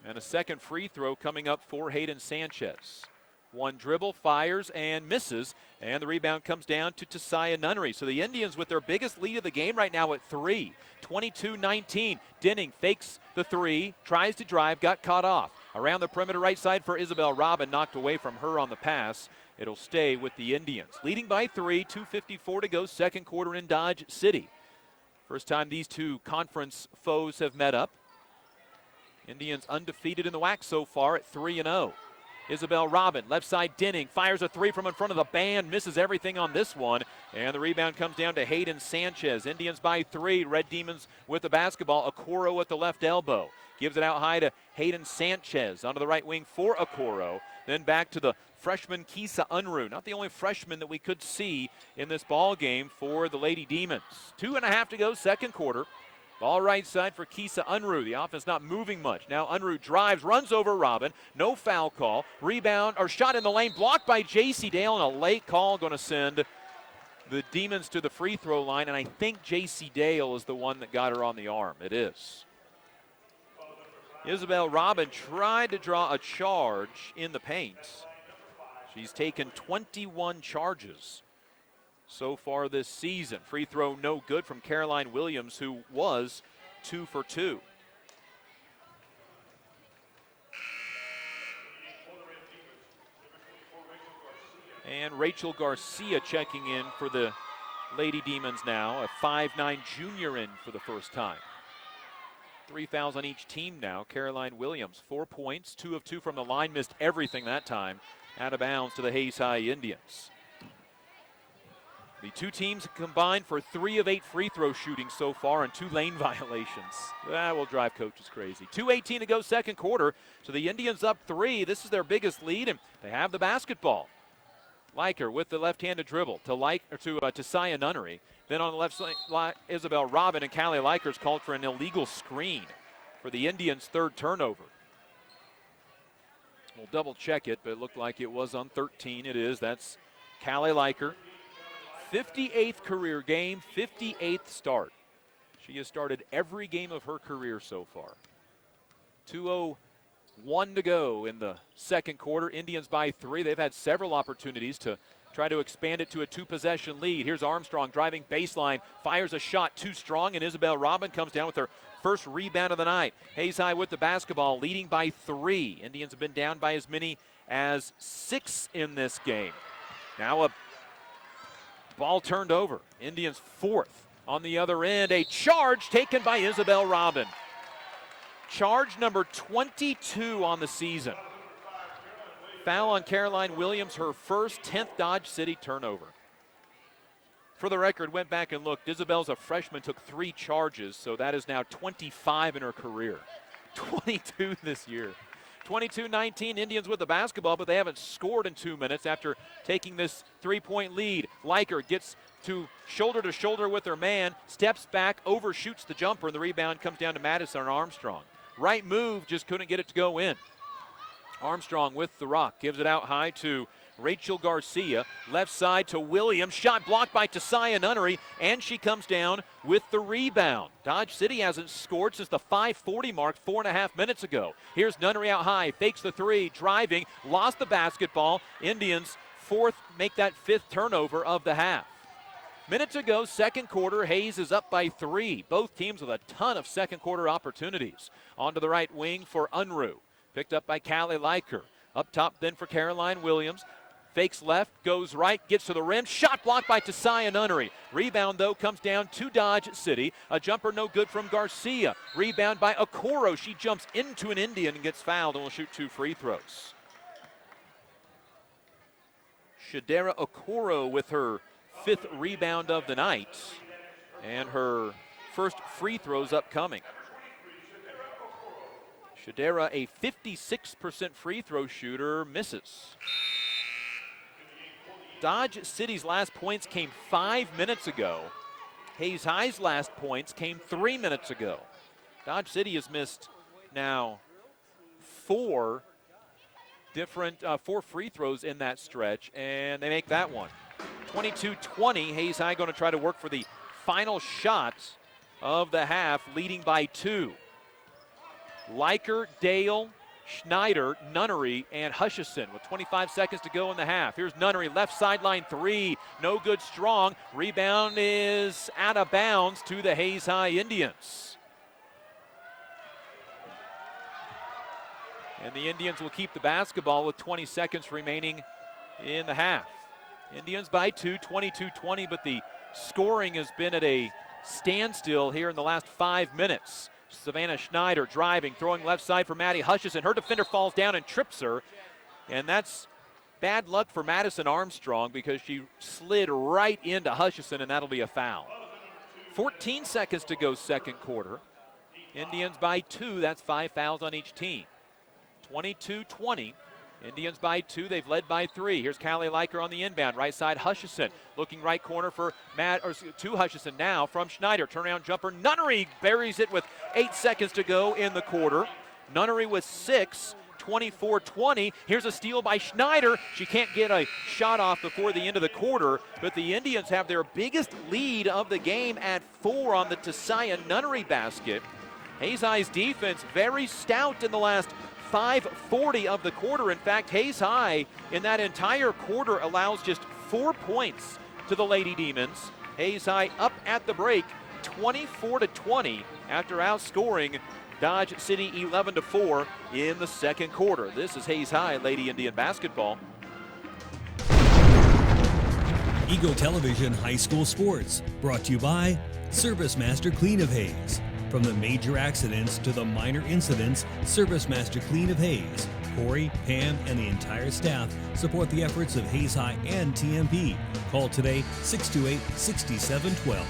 And a second free throw coming up for Hayden Sanchez. One dribble, fires, and misses. And the rebound comes down to Tasaya Nunnery. So the Indians with their biggest lead of the game right now at 3. 22-19. Denning fakes the three, tries to drive, got caught off. Around the perimeter right side for Isabel Robin, knocked away from her on the pass. It'll stay with the Indians. Leading by 3, 2:54 to go, second quarter in Dodge City. First time these two conference foes have met up. Indians undefeated in the WAC so far at 3-0. Isabel Robin, left side Denning, fires a three from in front of the band, misses everything on this one, and the rebound comes down to Hayden Sanchez. Indians by 3, Red Demons with the basketball, Okoro at the left elbow. Gives it out high to Hayden Sanchez onto the right wing for Okoro. Then back to the freshman Kisa Unruh. Not the only freshman that we could see in this ball game for the Lady Demons. 2.5 to go, second quarter. Ball right side for Kisa Unruh. The offense not moving much. Now Unruh drives, runs over Robin. No foul call. Rebound or shot in the lane blocked by J.C. Dale, and a late call going to send the Demons to the free throw line. And I think J.C. Dale is the one that got her on the arm. It is. Isabel Robin tried to draw a charge in the paint. She's taken 21 charges so far this season. Free throw no good from Caroline Williams, who was 2 for 2. And Rachel Garcia checking in for the Lady Demons now, a 5'9" junior in for the first time. 3 fouls on each team now. Caroline Williams, 4 points, 2 of 2 from the line, missed everything that time. Out of bounds to the Hayes High Indians. The two teams combined for 3 of 8 free throw shooting so far and 2 lane violations. That will drive coaches crazy. 2:18 to go, second quarter. So the Indians up 3. This is their biggest lead, and they have the basketball. Liker with the left-handed dribble to Tasaya Nunnery. Then on the left side, Isabel Robin, and Callie Likers called for an illegal screen for the Indians' third turnover. We'll double check it, but it looked like it was on 13. It is. That's Callie Liker. 58th career game, 58th start. She has started every game of her career so far. 2:01 to go in the second quarter. Indians by 3. They've had several opportunities to try to expand it to a 2-possession lead. Here's Armstrong driving baseline, fires a shot too strong, and Isabel Robin comes down with her first rebound of the night. Hayes High with the basketball, leading by 3. Indians have been down by as many as 6 in this game. Now a ball turned over. Indians 4th on the other end. A charge taken by Isabel Robin. Charge number 22 on the season. Foul on Caroline Williams, her first 10th Dodge City turnover. For the record, went back and looked. Isabel's a freshman, took 3 charges, so that is now 25 in her career. 22 this year. 22-19, Indians with the basketball, but they haven't scored in 2 minutes after taking this 3-point lead. Liker gets to shoulder with her man, steps back, overshoots the jumper, and the rebound comes down to Madison Armstrong. Right move, just couldn't get it to go in. Armstrong with the rock, gives it out high to Rachel Garcia. Left side to Williams, shot blocked by Tasaya Nunnery, and she comes down with the rebound. Dodge City hasn't scored since the 5:40 mark 4.5 minutes ago. Here's Nunnery out high, fakes the 3, driving, lost the basketball. Indians make that 5th turnover of the half. Minutes ago, second quarter, Hayes is up by 3. Both teams with a ton of second quarter opportunities. Onto the right wing for Unruh. Picked up by Callie Liker. Up top then for Caroline Williams. Fakes left, goes right, gets to the rim. Shot blocked by Tasaya Nunnery. Rebound, though, comes down to Dodge City. A jumper no good from Garcia. Rebound by Okoro. She jumps into an Indian and gets fouled and will shoot 2 free throws. Shadera Okoro with her 5th rebound of the night. And her first free throws upcoming. Shadera, a 56% free throw shooter, misses. Dodge City's last points came 5 minutes ago. Hayes High's last points came 3 minutes ago. Dodge City has missed now 4 free throws in that stretch, and they make that one. 22-20, Hayes High going to try to work for the final shot of the half, leading by 2. Liker, Dale, Schneider, Nunnery, and Hutchison with 25 seconds to go in the half. Here's Nunnery, left sideline three, no good, strong. Rebound is out of bounds to the Hayes High Indians. And the Indians will keep the basketball with 20 seconds remaining in the half. Indians by 2, 22-20, but the scoring has been at a standstill here in the last 5 minutes. Savannah Schneider driving, throwing left side for Maddie Hutchison. Her defender falls down and trips her. And that's bad luck for Madison Armstrong because she slid right into Hutchison, and that'll be a foul. 14 seconds to go second quarter. Indians by 2, that's 5 fouls on each team. 22-20. Indians by 2, they've led by 3. Here's Callie Liker on the inbound, right side Hutchison. Looking right corner for to Hutchison now from Schneider. Turnaround jumper, Nunnery buries it with 8 seconds to go in the quarter. Nunnery with 6, 24-20. Here's a steal by Schneider. She can't get a shot off before the end of the quarter, but the Indians have their biggest lead of the game at 4 on the Tisaya Nunnery basket. Hayes High's defense very stout in the last 5:40 of the quarter. In fact, Hayes High in that entire quarter allows just 4 points to the Lady Demons. Hayes High up at the break 24-20 after outscoring Dodge City 11-4 in the second quarter. This is Hayes High Lady Indian basketball. Eagle Television High School Sports, brought to you by Service Master Clean of Hayes. From the major accidents to the minor incidents, Service Master Clean of Hayes. Corey, Pam, and the entire staff support the efforts of Hayes High and TMP. Call today 628-6712.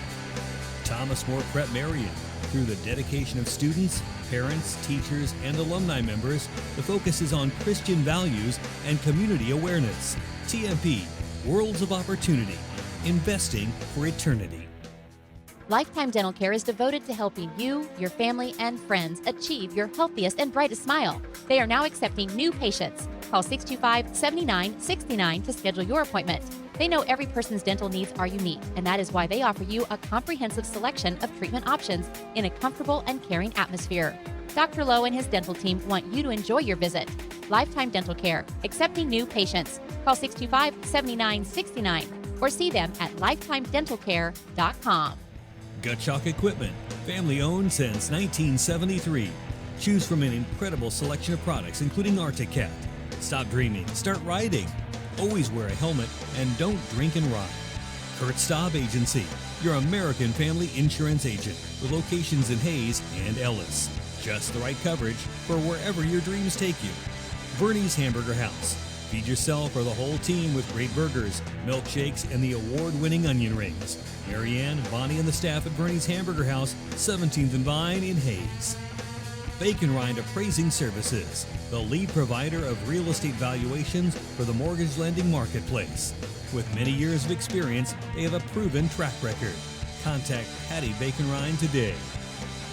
Thomas More Prep Marion. Through the dedication of students, parents, teachers, and alumni members, the focus is on Christian values and community awareness. TMP, Worlds of Opportunity, investing for eternity. Lifetime Dental Care is devoted to helping you, your family, and friends achieve your healthiest and brightest smile. They are now accepting new patients. Call 625-7969 to schedule your appointment. They know every person's dental needs are unique, and that is why they offer you a comprehensive selection of treatment options in a comfortable and caring atmosphere. Dr. Lowe and his dental team want you to enjoy your visit. Lifetime Dental Care, accepting new patients. Call 625-7969 or see them at lifetimedentalcare.com. Gutschok Equipment, family owned since 1973. Choose from an incredible selection of products, including Arctic Cat. Stop dreaming, start riding. Always wear a helmet and don't drink and ride. Kurt Staub Agency, your American family insurance agent with locations in Hayes and Ellis. Just the right coverage for wherever your dreams take you. Bernie's Hamburger House. Feed yourself or the whole team with great burgers, milkshakes, and the award-winning onion rings. Marianne, Bonnie, and the staff at Bernie's Hamburger House, 17th and Vine in Hayes. Bacon Rind Appraising Services, the lead provider of real estate valuations for the mortgage lending marketplace. With many years of experience, they have a proven track record. Contact Patty Bacon Rind today.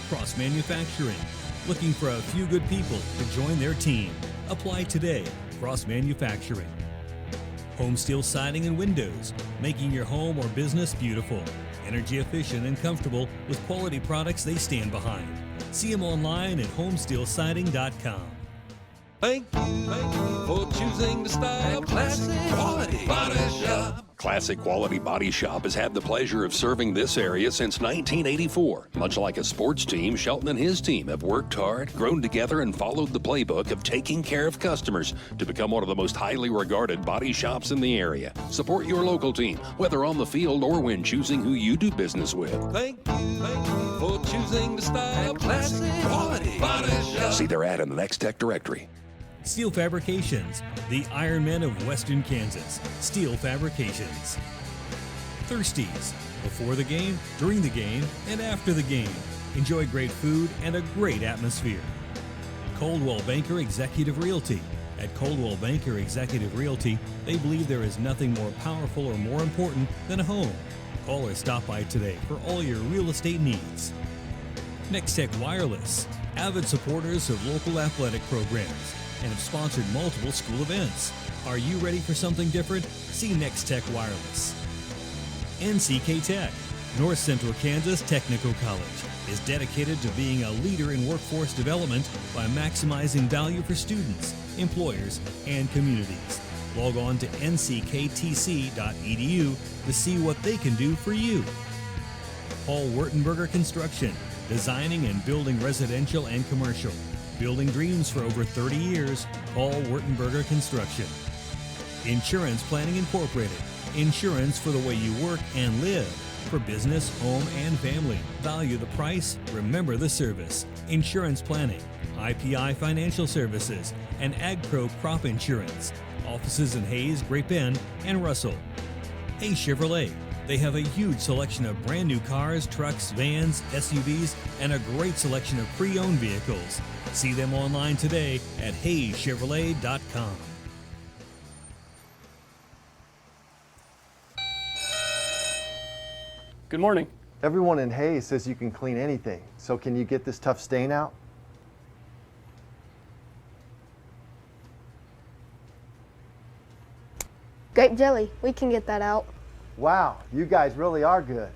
Cross Manufacturing, looking for a few good people to join their team. Apply today. Cross Manufacturing. Home Steel Siding and Windows, making your home or business beautiful, energy efficient and comfortable with quality products they stand behind. See them online at homesteelsiding.com. Thank you for choosing to style Classic Quality Body Shop. Classic Quality Body Shop has had the pleasure of serving this area since 1984. Much like a sports team, Shelton and his team have worked hard, grown together, and followed the playbook of taking care of customers to become one of the most highly regarded body shops in the area. Support your local team, whether on the field or when choosing who you do business with. Thank you for choosing to style Classic Quality Body Shop. See their ad in the Next Tech directory. Steel Fabrications, the Iron Men of Western Kansas. Steel Fabrications. Thirsties, before the game, during the game, and after the game. Enjoy great food and a great atmosphere. Coldwell Banker Executive Realty. At Coldwell Banker Executive Realty, they believe there is nothing more powerful or more important than a home. Call or stop by today for all your real estate needs. Next Tech Wireless, avid supporters of local athletic programs, and have sponsored multiple school events. Are you ready for something different? See Next Tech Wireless. NCK Tech, North Central Kansas Technical College is dedicated to being a leader in workforce development by maximizing value for students, employers, and communities. Log on to nckTC.edu to see what they can do for you. Paul Wertenberger Construction, designing and building residential and commercial. Building dreams for over 30 years, Paul Wertenberger Construction. Insurance Planning Incorporated, insurance for the way you work and live. For business, home, and family. Value the price, remember the service. Insurance Planning, IPI Financial Services, and AgPro Crop Insurance. Offices in Hayes, Great Bend, and Russell. Hayes Chevrolet. They have a huge selection of brand new cars, trucks, vans, SUVs, and a great selection of pre-owned vehicles. See them online today at HayesChevrolet.com. Good morning. Everyone in Hayes says you can clean anything, so can you get this tough stain out? Grape jelly, we can get that out. Wow, you guys really are good.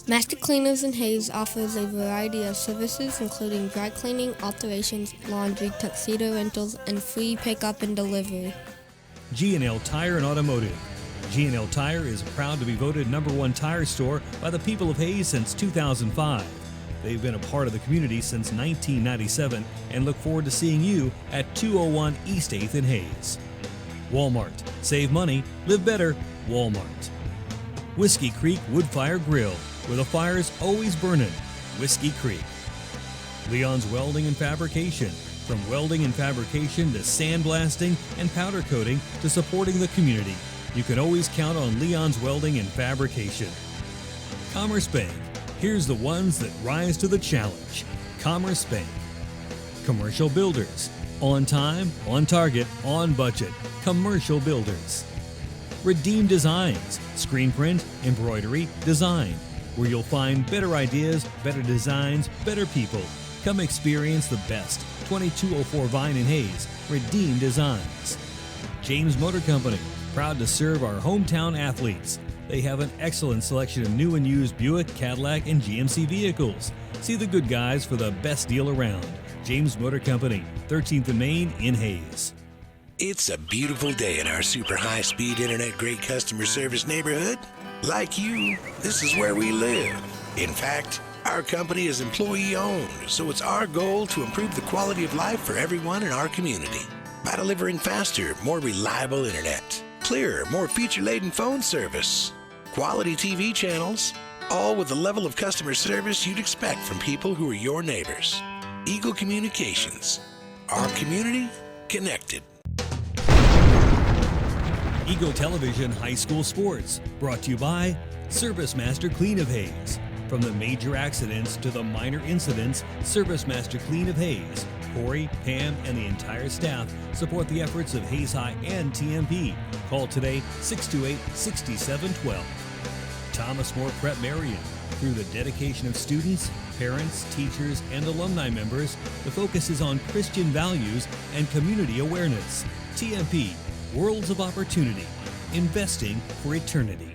Master Cleaners in Hayes offers a variety of services including dry cleaning, alterations, laundry, tuxedo rentals, and free pickup and delivery. G&L Tire and Automotive. G&L Tire is proud to be voted #1 tire store by the people of Hayes since 2005. They've been a part of the community since 1997 and look forward to seeing you at 201 East 8th in Hayes. Walmart. Save money, live better, Walmart. Whiskey Creek Wood Fire Grill, where the fire's always burning. Whiskey Creek. Leon's Welding and Fabrication. From welding and fabrication to sandblasting and powder coating to supporting the community, you can always count on Leon's Welding and Fabrication. Commerce Bank. Here's the ones that rise to the challenge. Commerce Bank. Commercial Builders. On time, on target, on budget. Commercial Builders. Redeem Designs. Screen print, embroidery, design. Where you'll find better ideas, better designs, better people. Come experience the best. 2204 Vine in Hayes. Redeem Designs. James Motor Company. Proud to serve our hometown athletes. They have an excellent selection of new and used Buick, Cadillac, and GMC vehicles. See the good guys for the best deal around. James Motor Company, 13th and Main in Hayes. It's a beautiful day in our super high-speed internet great customer service neighborhood. Like you, this is where we live. In fact, our company is employee-owned, so it's our goal to improve the quality of life for everyone in our community by delivering faster, more reliable internet, clearer, more feature-laden phone service, quality TV channels, all with the level of customer service you'd expect from people who are your neighbors. Eagle Communications. Our community connected. Eagle Television High School Sports, brought to you by Service Master Clean of Hayes. From the major accidents to the minor incidents, Service Master Clean of Hayes. Corey, Pam, and the entire staff support the efforts of Hayes High and TMP. Call today 628-6712. Thomas More Prep Marion. Through the dedication of students, parents, teachers, and alumni members, the focus is on Christian values and community awareness. TMP, Worlds of Opportunity, investing for eternity.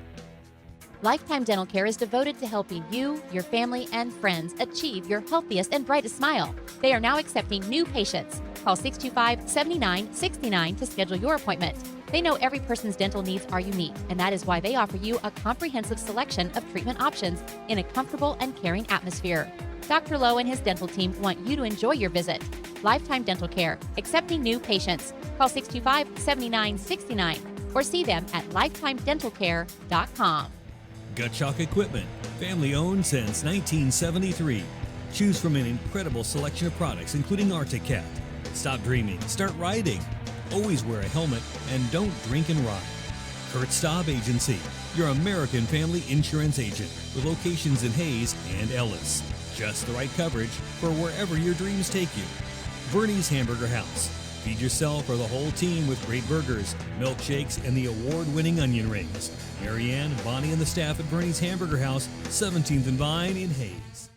Lifetime Dental Care is devoted to helping you, your family, and friends achieve your healthiest and brightest smile. They are now accepting new patients. Call 625-7969 to schedule your appointment. They know every person's dental needs are unique, and that is why they offer you a comprehensive selection of treatment options in a comfortable and caring atmosphere. Dr. Lowe and his dental team want you to enjoy your visit. Lifetime Dental Care, accepting new patients. Call 625-7969 or see them at lifetimedentalcare.com. Gut Shock Equipment, family owned since 1973. Choose from an incredible selection of products, including Arctic Cat. Stop dreaming, start riding. Always wear a helmet and don't drink and ride. Kurt Staub Agency, your American family insurance agent with locations in Hayes and Ellis. Just the right coverage for wherever your dreams take you. Bernie's Hamburger House. Feed yourself or the whole team with great burgers, milkshakes, and the award-winning onion rings. Marianne, Bonnie, and the staff at Bernie's Hamburger House, 17th and Vine in Hayes.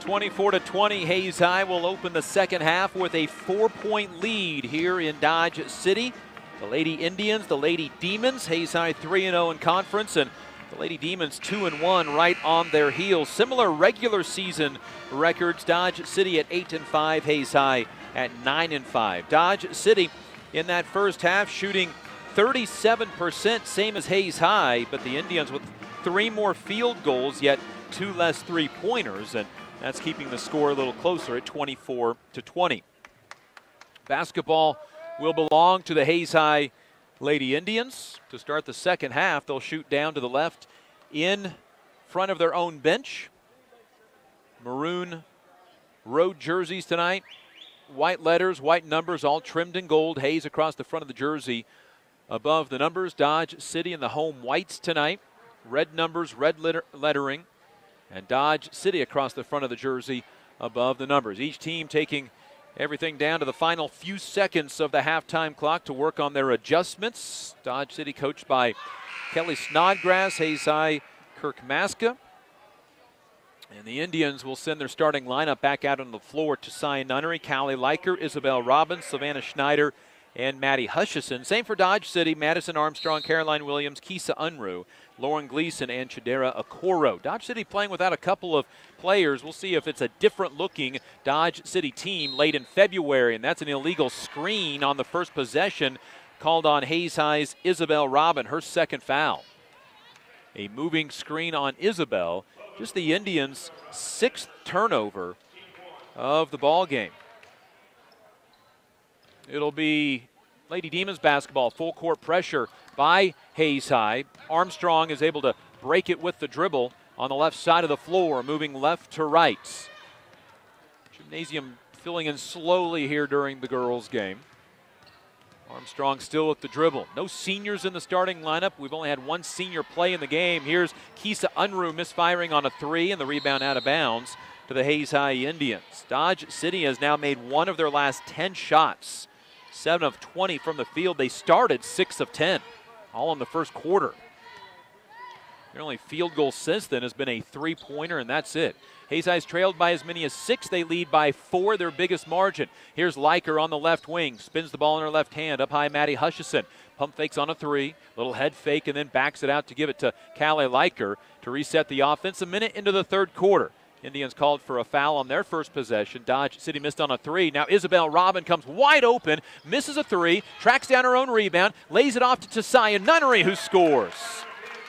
24-20, Hayes High will open the second half with a 4-point lead here in Dodge City. The Lady Indians, the Lady Demons, Hayes High 3-0 in conference, and the Lady Demons 2-1 right on their heels. Similar regular season records, Dodge City at 8-5, Hayes High at 9-5. Dodge City in that first half shooting 37%, same as Hayes High, but the Indians with 3 more field goals, yet 2 less three-pointers, and that's keeping the score a little closer at 24-20. Basketball will belong to the Hayes High Lady Indians. To start the second half, they'll shoot down to the left in front of their own bench. Maroon road jerseys tonight. White letters, white numbers, all trimmed in gold. Hayes across the front of the jersey above the numbers. Dodge City in the home whites tonight. Red numbers, red lettering. And Dodge City across the front of the jersey above the numbers. Each team taking everything down to the final few seconds of the halftime clock to work on their adjustments. Dodge City coached by Kelly Snodgrass, Hayes High, Kirk Maska. And the Indians will send their starting lineup back out on the floor to Cy Nunnery, Callie Leiker, Isabel Robbins, Savannah Schneider, and Maddie Hutchison. Same for Dodge City, Madison Armstrong, Caroline Williams, Kisa Unruh, Lauren Gleason, and Chidera Okoro. Dodge City playing without a couple of players. We'll see if it's a different-looking Dodge City team late in February, and that's an illegal screen on the first possession called on Hayes High's Isabel Robin, her second foul. A moving screen on Isabel, just the Indians' 6th turnover of the ball game. It'll be Lady Demons basketball, full court pressure by Hayes High. Armstrong is able to break it with the dribble on the left side of the floor, moving left to right. Gymnasium filling in slowly here during the girls' game. Armstrong still with the dribble. No seniors in the starting lineup. We've only had 1 senior play in the game. Here's Kisa Unruh misfiring on a 3 and the rebound out of bounds to the Hayes High Indians. Dodge City has now made 1 of their last 10 shots. 7 of 20 from the field. They started 6 of 10, all in the first quarter. Their only field goal since then has been a 3-pointer, and that's it. Hayes High's trailed by as many as 6. They lead by 4, their biggest margin. Here's Leiker on the left wing. Spins the ball in her left hand. Up high, Maddie Hutchison. Pump fakes on a 3. Little head fake, and then backs it out to give it to Callie Leiker to reset the offense. A minute into the third quarter. Indians called for a foul on their first possession. Dodge City missed on a 3. Now Isabel Robin comes wide open, misses a 3, tracks down her own rebound, lays it off to Tessia Nunnery, who scores.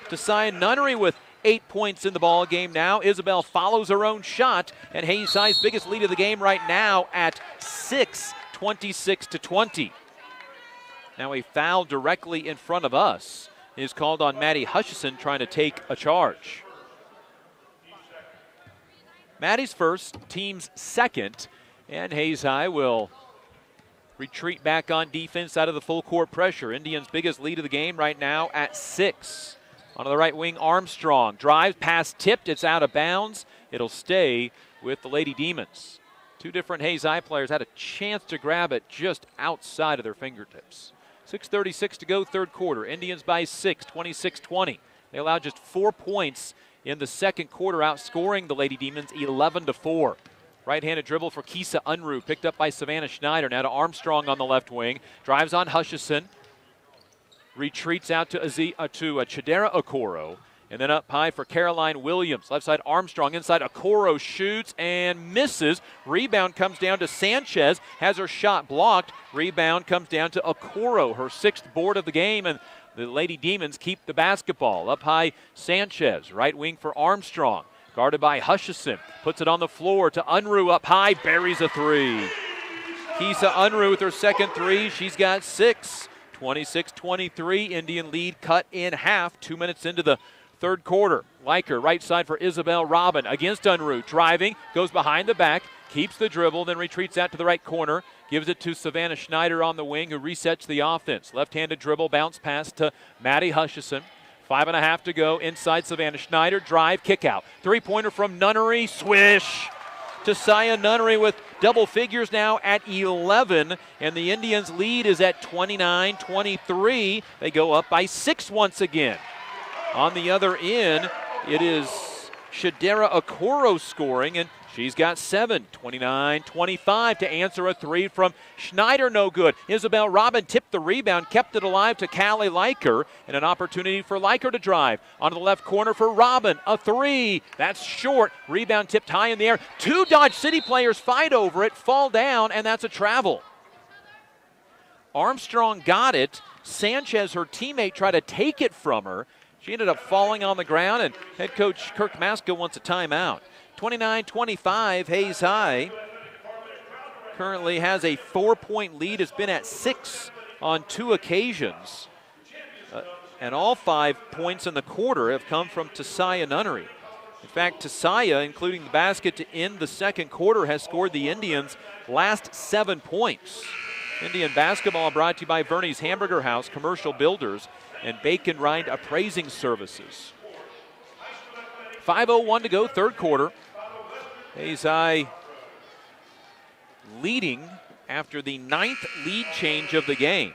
Tessia Nunnery with 8 points in the ball game now. Isabel follows her own shot, and Hayes High's biggest lead of the game right now at 6, 26-20. Now a foul directly in front of us is called on Maddie Hutchison trying to take a charge. Maddie's first, team's second, and Hayes High will retreat back on defense out of the full court pressure. Indians' biggest lead of the game right now at 6. On the right wing, Armstrong drives, pass tipped, it's out of bounds. It'll stay with the Lady Demons. 2 different Hayes High players had a chance to grab it just outside of their fingertips. 6:36 to go, third quarter. Indians by 6, 26-20. They allowed just 4 points in the second quarter, outscoring the Lady Demons 11-4. Right-handed dribble for Kisa Unruh, picked up by Savannah Schneider. Now to Armstrong on the left wing. Drives on Hutchison. Retreats out to Chidera Okoro. And then up high for Caroline Williams. Left side Armstrong, inside Okoro shoots and misses. Rebound comes down to Sanchez, has her shot blocked. Rebound comes down to Okoro, her 6th board of the game, and the Lady Demons keep the basketball. Up high, Sanchez, right wing for Armstrong. Guarded by Hutchison, puts it on the floor to Unruh up high, buries a 3. Kisa Unruh with her second 3, she's got 6. 26-23, Indian lead cut in half, 2 minutes into the third quarter. Leiker, right side for Isabel Robin against Unruh, driving, goes behind the back, keeps the dribble, then retreats out to the right corner, gives it to Savannah Schneider on the wing, who resets the offense. Left-handed dribble, bounce pass to Maddie Hutchison. 5.5 to go, inside Savannah Schneider, drive, kick out. 3-pointer from Nunnery, swish. Tessia Nunnery with double figures now at 11, and the Indians' lead is at 29-23. They go up by 6 once again. On the other end, it is Shadera Okoro scoring, and she's got 7, 29-25 to answer a 3 from Schneider, no good. Isabel Robin tipped the rebound, kept it alive to Callie Leiker, and an opportunity for Leiker to drive. Onto the left corner for Robin, a 3. That's short. Rebound tipped high in the air. 2 Dodge City players fight over it, fall down, and that's a travel. Armstrong got it. Sanchez, her teammate, tried to take it from her. She ended up falling on the ground, and head coach Kirk Maska wants a timeout. 29-25, Hayes High currently has a 4-point lead. It's been at 6 on 2 occasions. And all 5 points in the quarter have come from Tasaya Nunnery. In fact, Tasaya, including the basket to end the second quarter, has scored the Indians' last 7 points. Indian basketball brought to you by Verney's Hamburger House, Commercial Builders, and Bacon Rind Appraising Services. 5:01 to go, third quarter. Hayes High leading after the 9th lead change of the game.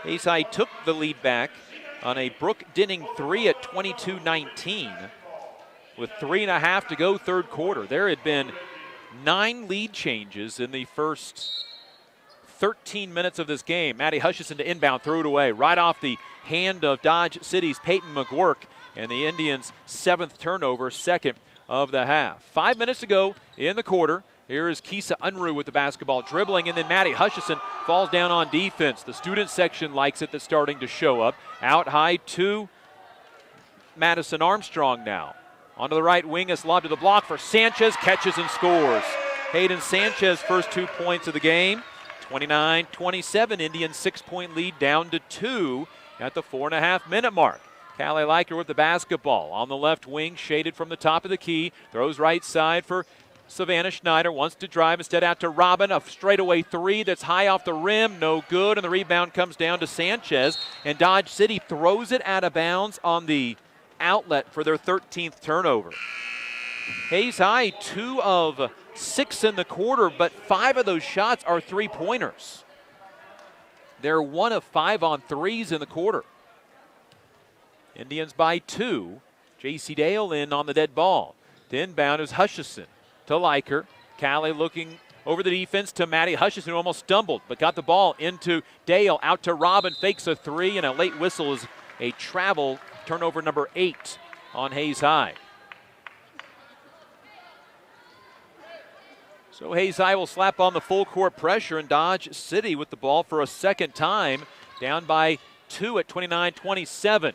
Hayes High took the lead back on a Brooke Dinning 3 at 22-19 with 3.5 to go, third quarter. There had been 9 lead changes in the first 13 minutes of this game. Maddie Hutchison to inbound, threw it away right off the hand of Dodge City's Peyton McGuirk, and the Indians' 7th turnover, second of the half. 5 minutes to go in the quarter. Here is Kisa Unruh with the basketball, dribbling, and then Maddie Hutchison falls down on defense. The student section likes it. That's starting to show up. Out high to Madison Armstrong now. Onto the right wing, is lobbed to the block for Sanchez, catches and scores. Hayden Sanchez, first 2 points of the game. 29-27, Indians 6-point lead down to 2 at the 4.5-minute mark. Callie Leiker with the basketball on the left wing, shaded from the top of the key. Throws right side for Savannah Schneider. Wants to drive, instead out to Robin. A straightaway 3 that's high off the rim, no good. And the rebound comes down to Sanchez. And Dodge City throws it out of bounds on the outlet for their 13th turnover. Hayes High, 2 of 6 in the quarter, but 5 of those shots are 3-pointers. They're 1 of 5 on 3s in the quarter. Indians by 2. J.C. Dale in on the dead ball. The inbound is Hutchison to Leiker. Callie looking over the defense to Maddie Hutchison, who almost stumbled, but got the ball into Dale. Out to Robin, fakes a 3, and a late whistle is a travel. Turnover number 8 on Hayes High. So Hayes High will slap on the full court pressure, and Dodge City with the ball for a second time, down by 2 at 29-27.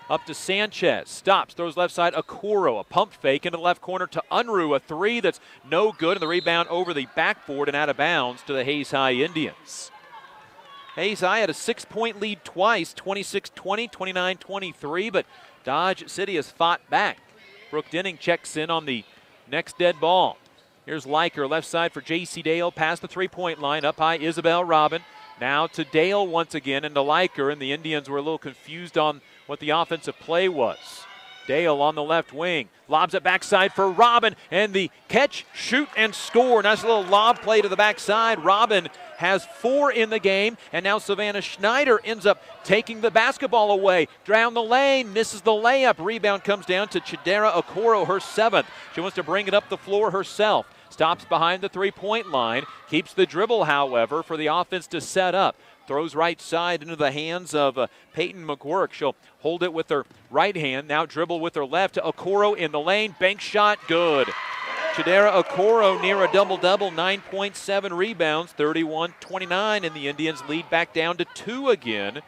Up to Sanchez, stops, throws left side, Okoro, a pump fake into the left corner to Unruh, a 3 that's no good, and the rebound over the backboard and out of bounds to the Hayes High Indians. Hayes High had a 6-point lead twice, 26-20, 29-23, but Dodge City has fought back. Brooke Dinning checks in on the next dead ball. Here's Leiker, left side for J.C. Dale, past the 3-point line. Up high, Isabel Robin. Now to Dale once again, and to Leiker, and the Indians were a little confused on what the offensive play was. Dale on the left wing, lobs it backside for Robin, and the catch, shoot, and score. Nice little lob play to the backside. Robin has 4 in the game, and now Savannah Schneider ends up taking the basketball away. Down the lane, misses the layup. Rebound comes down to Chidera Okoro, her 7th. She wants to bring it up the floor herself. Stops behind the 3-point line. Keeps the dribble, however, for the offense to set up. Throws right side into the hands of Peyton McGuirk. She'll hold it with her right hand. Now dribble with her left to Okoro in the lane. Bank shot, good. Chidera Okoro near a double-double, 9.7 rebounds, 31-29, and the Indians lead back down to 2 again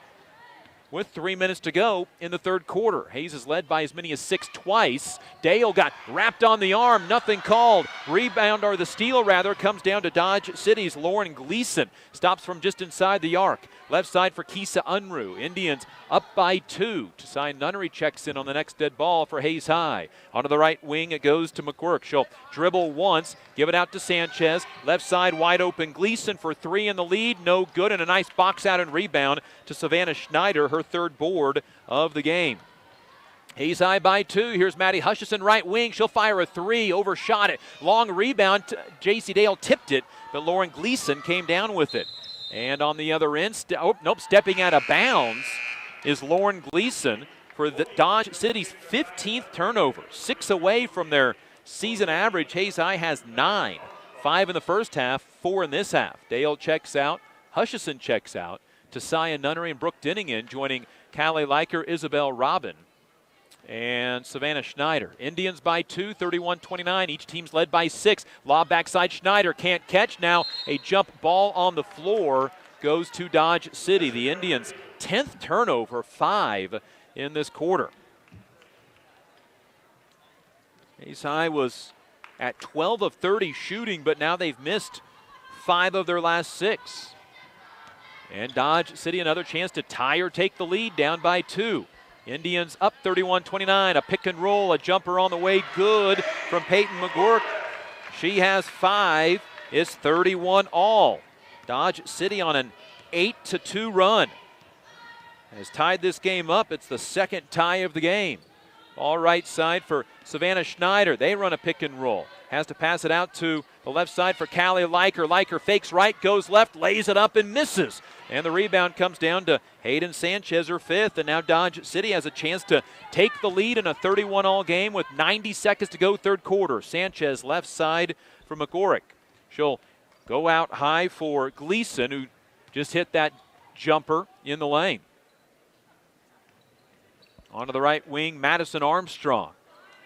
with 3 minutes to go in the third quarter. Hayes is led by as many as 6 twice. Dale got wrapped on the arm, nothing called. Rebound, or the steal rather, comes down to Dodge City's Lauren Gleason. Stops from just inside the arc. Left side for Kisa Unruh. Indians up by 2. Tasai Nunnery checks in on the next dead ball for Hayes High. Onto the right wing it goes to McGuirk. She'll dribble once, give it out to Sanchez. Left side wide open. Gleason for 3 in the lead. No good, and a nice box out and rebound to Savannah Schneider, her 3rd board of the game. Hayes High by 2. Here's Maddie Hutchison, right wing. She'll fire a 3, overshot it. Long rebound. J.C. Dale tipped it, but Lauren Gleason came down with it. And on the other end, stepping out of bounds is Lauren Gleason. for the Dodge City's 15th turnover, 6 away from their season average. Hayes High has 9, 5 in the first half, 4 in this half. Dale checks out, Hutchison checks out, Tasaya Nunnery and Brooke Dinningen joining Callie Leiker, Isabel Robin, and Savannah Schneider. Indians by 2, 31-29. Each team's led by 6. Lob backside, Schneider can't catch. Now a jump ball on the floor goes to Dodge City. The Indians' 10th turnover, 5 in this quarter. Hayes High was at 12 of 30 shooting, but now they've missed 5 of their last 6. And Dodge City another chance to tie or take the lead, down by 2. Indians up 31-29. A pick and roll, a jumper on the way, good from Peyton McGurk. She has 5. It's 31 all. Dodge City on an 8-2 run has tied this game up. It's the second tie of the game. All right side for Savannah Schneider. They run a pick and roll. Has to pass it out to the left side for Callie Leiker. Leiker fakes right, goes left, lays it up and misses. And the rebound comes down to Hayden Sanchez, her 5th. And now Dodge City has a chance to take the lead in a 31-all game with 90 seconds to go, third quarter. Sanchez left side for McGorrick. She'll go out high for Gleason, who just hit that jumper in the lane. Onto the right wing, Madison Armstrong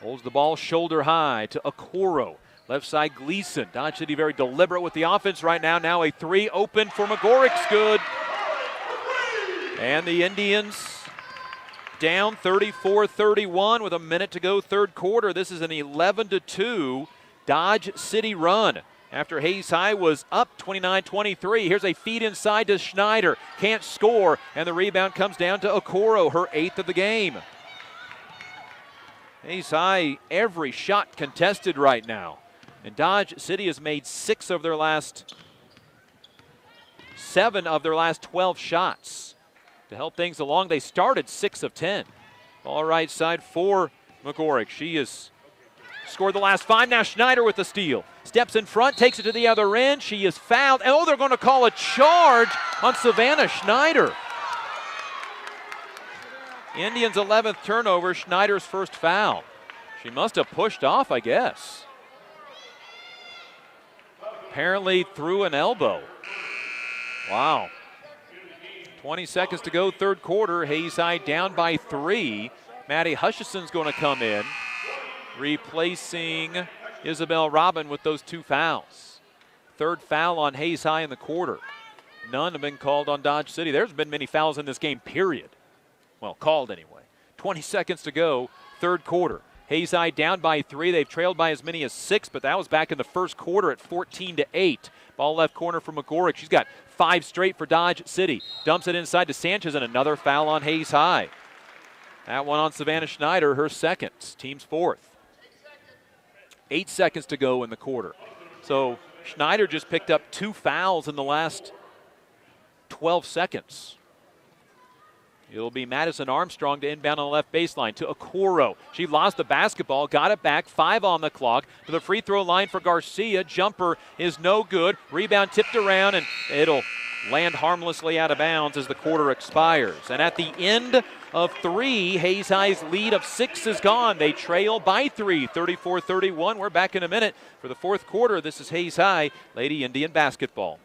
holds the ball shoulder high to Okoro. Left side, Gleason. Dodge City very deliberate with the offense right now. Now a 3 open for McGorrick's good. And the Indians down 34-31 with a minute to go, third quarter. This is an 11-2 Dodge City run after Hayes High was up 29-23. Here's a feed inside to Schneider. Can't score, and the rebound comes down to Okoro, her 8th of the game. Hayes High, every shot contested right now. And Dodge City has made 7 of their last 12 shots. To help things along, they started 6 of 10. All right side for McGorrick. She has scored the last 5. Now Schneider with the steal. Steps in front, takes it to the other end. She is fouled. Oh, they're going to call a charge on Savannah Schneider. Indians' 11th turnover, Schneider's first foul. She must have pushed off, I guess. Apparently through an elbow. Wow. 20 seconds to go, third quarter. Hayes High down by 3. Maddie Hutchison's going to come in, replacing Isabel Robin with those 2 fouls. Third foul on Hayes High in the quarter. None have been called on Dodge City. There's been many fouls in this game, period. Well, called anyway. 20 seconds to go, third quarter. Hayes High down by 3. They've trailed by as many as 6, but that was back in the first quarter at 14-8. Ball left corner for McGorrick. She's got 5 straight for Dodge City. Dumps it inside to Sanchez, and another foul on Hayes High. That one on Savannah Schneider, her 2nd. Team's 4th. 8 seconds to go in the quarter. So Schneider just picked up 2 fouls in the last 12 seconds. It'll be Madison Armstrong to inbound on the left baseline to Okoro. She lost the basketball, got it back, 5 on the clock, to the free throw line for Garcia. Jumper is no good. Rebound tipped around, and it'll land harmlessly out of bounds as the quarter expires. And at the end of 3, Hayes High's lead of 6 is gone. They trail by 3, 34-31. We're back in a minute for the fourth quarter. This is Hayes High Lady Indian basketball.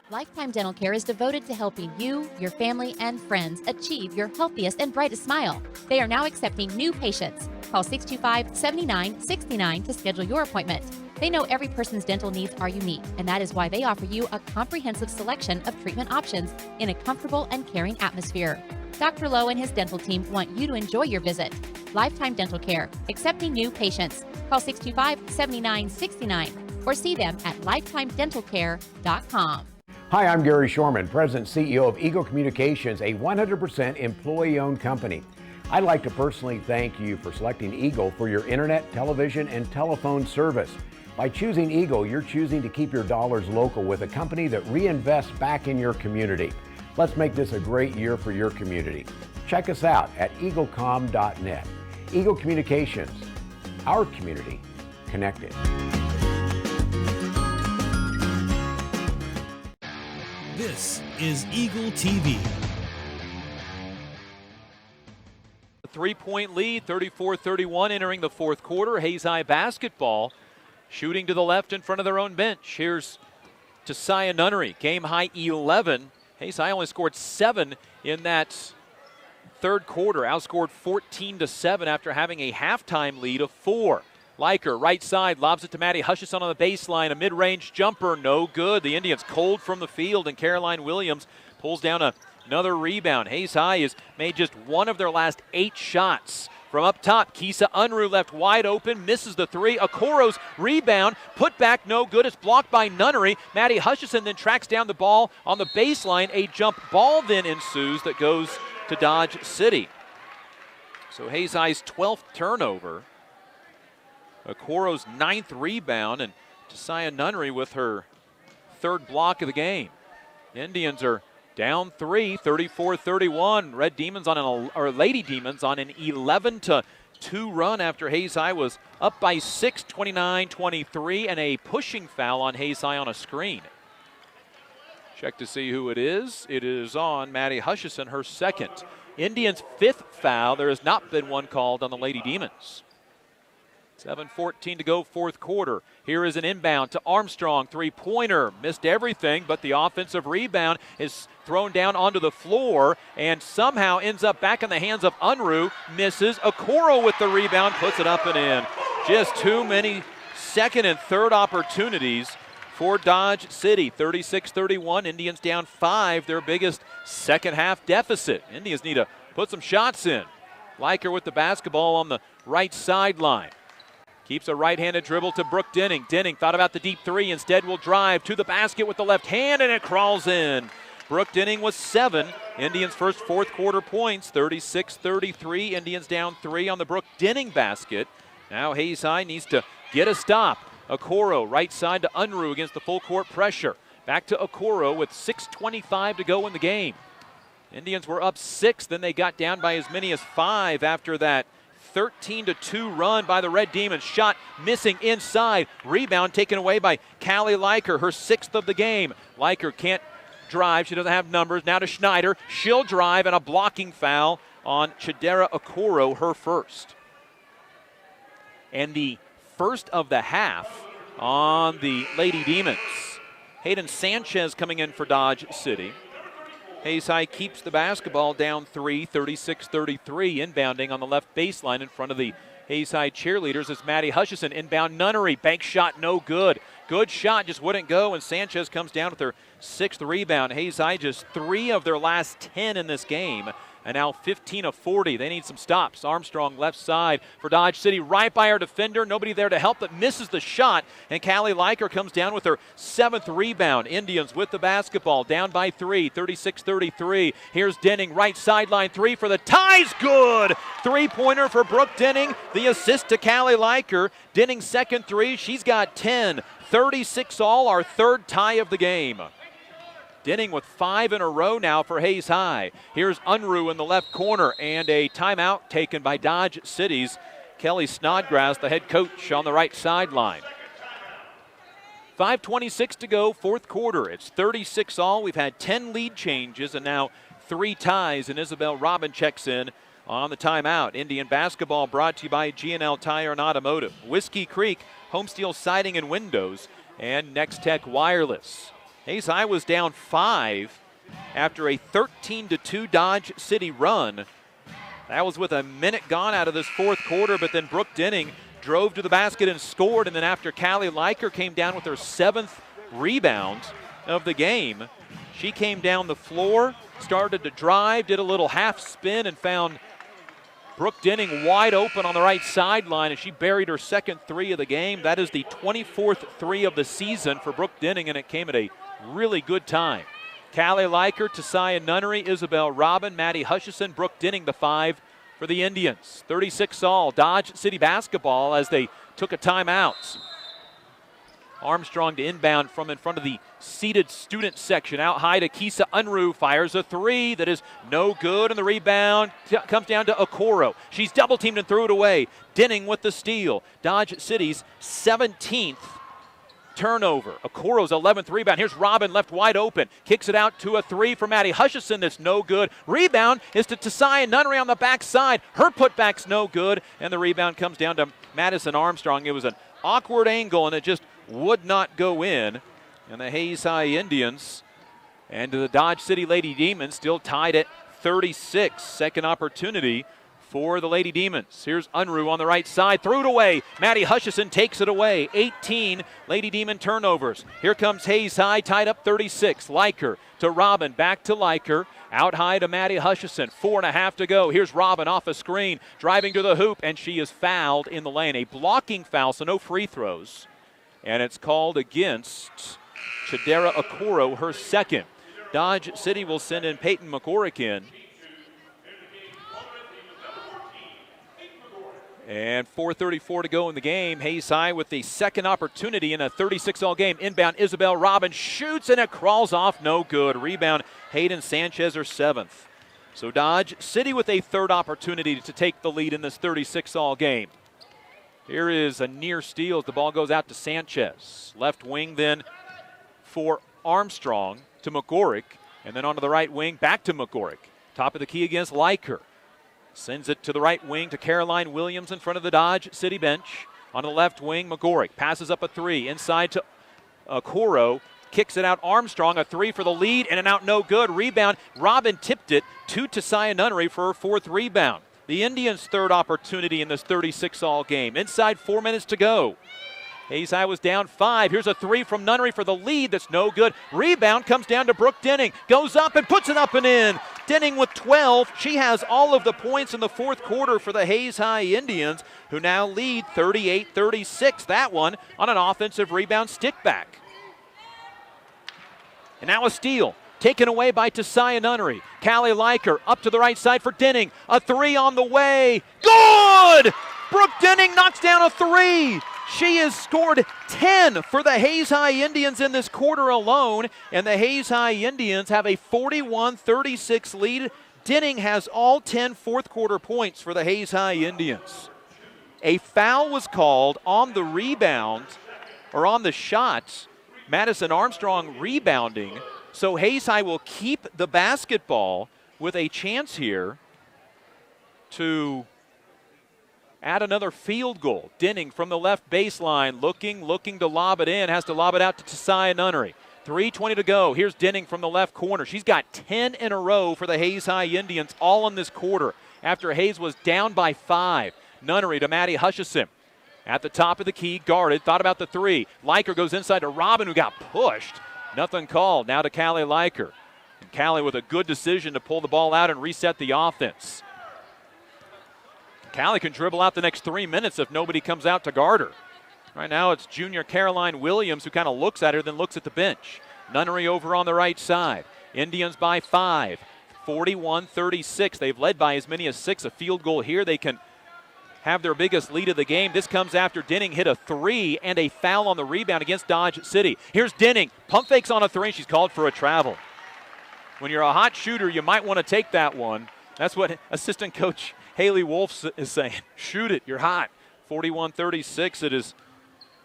Lifetime Dental Care is devoted to helping you, your family, and friends achieve your healthiest and brightest smile. They are now accepting new patients. Call 625-7969 to schedule your appointment. They know every person's dental needs are unique, and that is why they offer you a comprehensive selection of treatment options in a comfortable and caring atmosphere. Dr. Lowe and his dental team want you to enjoy your visit. Lifetime Dental Care, accepting new patients. Call 625-7969 or see them at lifetimedentalcare.com. Hi, I'm Gary Shorman, President and CEO of Eagle Communications, a 100% employee-owned company. I'd like to personally thank you for selecting Eagle for your internet, television, and telephone service. By choosing Eagle, you're choosing to keep your dollars local with a company that reinvests back in your community. Let's make this a great year for your community. Check us out at eaglecom.net. Eagle Communications, our community connected. This is Eagle TV. 3-point lead, 34-31 entering the fourth quarter. Hayes High basketball shooting to the left in front of their own bench. Here's Tasiah Nunnery, game high 11. Hayes High only scored 7 in that third quarter, outscored 14-7 after having a halftime lead of 4. Liker, right side, lobs it to Maddie Hutchison on the baseline. A mid-range jumper, no good. The Indians cold from the field, and Caroline Williams pulls down another rebound. Hayes High has made just one of their last 8 shots. From up top, Kisa Unruh left wide open, misses the 3. Okoro's rebound, put back, no good. It's blocked by Nunnery. Maddie Hutchison then tracks down the ball on the baseline. A jump ball then ensues that goes to Dodge City. So Hayes High's 12th turnover. Okoro's 9th rebound, and Tasiah Nunnery with her 3rd block of the game. Indians are down 3, 34-31. Lady Demons on an 11-2 run after Hayes High was up by 6, 29-23, and a pushing foul on Hayes High on a screen. Check to see who it is. It is on Maddie Hutchison, her 2nd. Indians' 5th foul. There has not been one called on the Lady Demons. 7:14 to go, fourth quarter. Here is an inbound to Armstrong. 3-pointer. Missed everything, but the offensive rebound is thrown down onto the floor and somehow ends up back in the hands of Unruh. Misses. Okoro with the rebound, puts it up and in. Just too many second and third opportunities for Dodge City. 36-31. Indians down 5, their biggest second half deficit. Indians need to put some shots in. Liker with the basketball on the right sideline. Keeps a right-handed dribble to Brooke Denning. Denning thought about the deep 3, instead will drive to the basket with the left hand, and it crawls in. Brooke Denning was 7. Indians' first fourth quarter points, 36-33. Indians down 3 on the Brooke Denning basket. Now Hayes High needs to get a stop. Okoro, right side to Unruh against the full court pressure. Back to Okoro with 6:25 to go in the game. Indians were up 6, then they got down by as many as 5 after that 13-2 run by the Red Demons. Shot missing inside. Rebound taken away by Callie Liker, her 6th of the game. Liker can't drive. She doesn't have numbers. Now to Schneider. She'll drive, and a blocking foul on Chidera Okoro, her 1st. And the first of the half on the Lady Demons. Hayden Sanchez coming in for Dodge City. Hayes High keeps the basketball down 3, 36-33, inbounding on the left baseline in front of the Hayes High cheerleaders as Maddie Hutchison inbound. Nunnery, bank shot, no good. Good shot, just wouldn't go, and Sanchez comes down with her 6th rebound. Hayes High just 3 of their last 10 in this game, and now 15 of 40. They need some stops. Armstrong left side for Dodge City, right by our defender. Nobody there to help, but misses the shot, and Callie Liker comes down with her 7th rebound. Indians with the basketball, down by 3, 36-33. Here's Denning, right sideline 3 for the ties, good! 3-pointer for Brooke Denning, the assist to Callie Liker. Denning's 2nd 3, she's got 10. 36 all, our 3rd tie of the game. Denning with 5 in a row now for Hayes High. Here's Unruh in the left corner, and a timeout taken by Dodge City's Kelly Snodgrass, the head coach, on the right sideline. 5:26 to go, fourth quarter. It's 36 all. We've had 10 lead changes and now 3 ties, and Isabel Robin checks in on the timeout. Indian basketball brought to you by G&L Tire and Automotive, Whiskey Creek, Homesteel Siding and Windows, and Next Tech Wireless. Hayes High was down 5 after a 13-2 Dodge City run. That was with a minute gone out of this fourth quarter, but then Brooke Denning drove to the basket and scored, and then after Callie Liker came down with her 7th rebound of the game, she came down the floor, started to drive, did a little half spin, and found Brooke Denning wide open on the right sideline, and she buried her 2nd 3 of the game. That is the 24th 3 of the season for Brooke Denning, and it came at a really good time. Callie Liker, Tasiah Nunnery, Isabel Robin, Maddie Hutchison, Brooke Denning, the 5 for the Indians. 36 all, Dodge City basketball as they took a timeout. Armstrong to inbound from in front of the seated student section. Out high to Kisa Unruh, fires a 3 that is no good, and the rebound comes down to Okoro. She's double teamed and threw it away. Denning with the steal. Dodge City's 17th turnover. Okoro's 11th rebound. Here's Robin left wide open. Kicks it out to a three for Maddie Hutchison that's no good. Rebound is to Tessia Nunnery on the backside. Her putback's no good, and the rebound comes down to Madison Armstrong. It was an awkward angle, and it just would not go in. And the Hayes High Indians and the Dodge City Lady Demons still tied at 36. Second opportunity for the Lady Demons. Here's Unruh on the right side. Threw it away. Maddie Hutchison takes it away. 18 Lady Demon turnovers. Here comes Hayes High, tied up 36. Liker to Robin. Back to Liker. Out high to Maddie Hutchison. 4.5 to go. Here's Robin off a screen. Driving to the hoop, and she is fouled in the lane. A blocking foul, so no free throws. And it's called against Chidera Okoro, her second. Dodge City will send in Peyton McCorrick in. And 4:34 to go in the game. Hayes High with the second opportunity in a 36-all game. Inbound, Isabel Robin shoots, and it crawls off. No good. Rebound, Hayden Sanchez, her seventh. So Dodge City with a third opportunity to take the lead in this 36-all game. Here is a near steal as the ball goes out to Sanchez. Left wing then for Armstrong to McCorrick, and then onto the right wing back to McCorrick. Top of the key against Liker. Sends it to the right wing to Caroline Williams in front of the Dodge City bench. On the left wing, McCorrick passes up a three. Inside to Okoro. Kicks it out. Armstrong, a three for the lead, and an out no good. Rebound. Robin tipped it to Tessia Nunnery for her fourth rebound. The Indians' third opportunity in this 36-all game. Inside 4 minutes to go. Hayes High was down 5. Here's a three from Nunnery for the lead. That's no good. Rebound comes down to Brooke Denning. Goes up and puts it up and in. Denning with 12. She has all of the points in the fourth quarter for the Hayes High Indians, who now lead 38-36. That one on an offensive rebound stick back. And now a steal. Taken away by Tessia Nunnery. Callie Liker up to the right side for Denning. A three on the way. Good! Brooke Denning knocks down a three. She has scored 10 for the Hayes High Indians in this quarter alone, and the Hayes High Indians have a 41-36 lead. Denning has all 10 fourth quarter points for the Hayes High Indians. A foul was called on the rebound, or on the shots. Madison Armstrong rebounding, so Hayes High will keep the basketball with a chance here to add another field goal. Denning from the left baseline, looking to lob it in, has to lob it out to Tessia Nunnery. 3:20 to go. Here's Denning from the left corner. She's got 10 in a row for the Hayes High Indians, all in this quarter, after Hayes was down by 5. Nunnery to Maddie Hutchison. At the top of the key, guarded, thought about the three. Liker goes inside to Robin, who got pushed. Nothing called. Now to Callie Liker. And Callie with a good decision to pull the ball out and reset the offense. Callie can dribble out the next 3 minutes if nobody comes out to guard her. Right now it's junior Caroline Williams who kind of looks at her, then looks at the bench. Nunnery over on the right side. Indians by 5, 41-36. They've led by as many as 6. A field goal here, they can have their biggest lead of the game. This comes after Denning hit a three and a foul on the rebound against Dodge City. Here's Denning. Pump fakes on a three, and she's called for a travel. When you're a hot shooter, you might want to take that one. That's what assistant coach Haley Wolf is saying. Shoot it, you're hot. 41-36, it is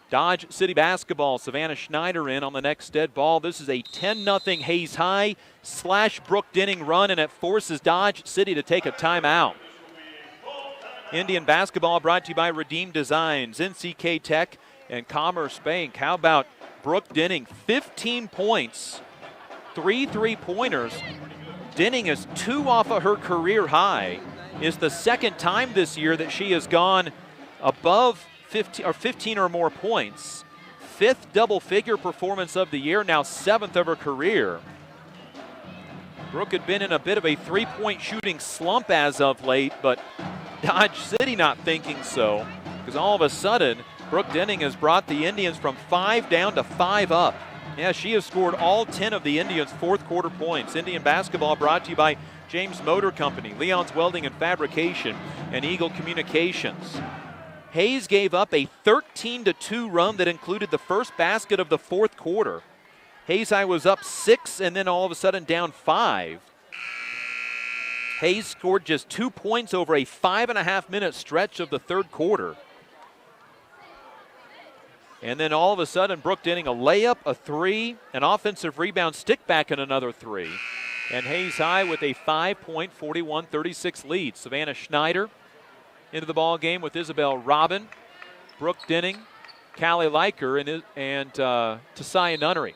Dodge City basketball. Savannah Schneider in on the next dead ball. This is a 10-0 Hayes High / Brooke Denning run, and it forces Dodge City to take a timeout. Indian basketball brought to you by Redeem Designs, NCK Tech, and Commerce Bank. How about Brooke Denning? 15 points, 3 3-pointers. Denning is 2 off of her career high. It's the second time this year that she has gone above 15 or more points. 5th double-figure performance of the year, now 7th of her career. Brooke had been in a bit of a three-point shooting slump as of late, but Dodge City not thinking so, because all of a sudden, Brooke Denning has brought the Indians from 5 down to 5 up. Yeah, she has scored all 10 of the Indians' fourth quarter points. Indian basketball brought to you by James Motor Company, Leon's Welding and Fabrication, and Eagle Communications. Hayes gave up a 13-2 run that included the first basket of the fourth quarter. Hayes High was up 6 and then all of a sudden down 5. Hayes scored just 2 points over a 5.5-minute stretch of the third quarter. And then all of a sudden, Brooke Denning, a layup, a three, an offensive rebound, stick back, and another three. And Hayes High with a 5-point, 41-36 lead. Savannah Schneider into the ball game with Isabel Robin, Brooke Denning, Callie Leiker, and Tasaya Nunnery.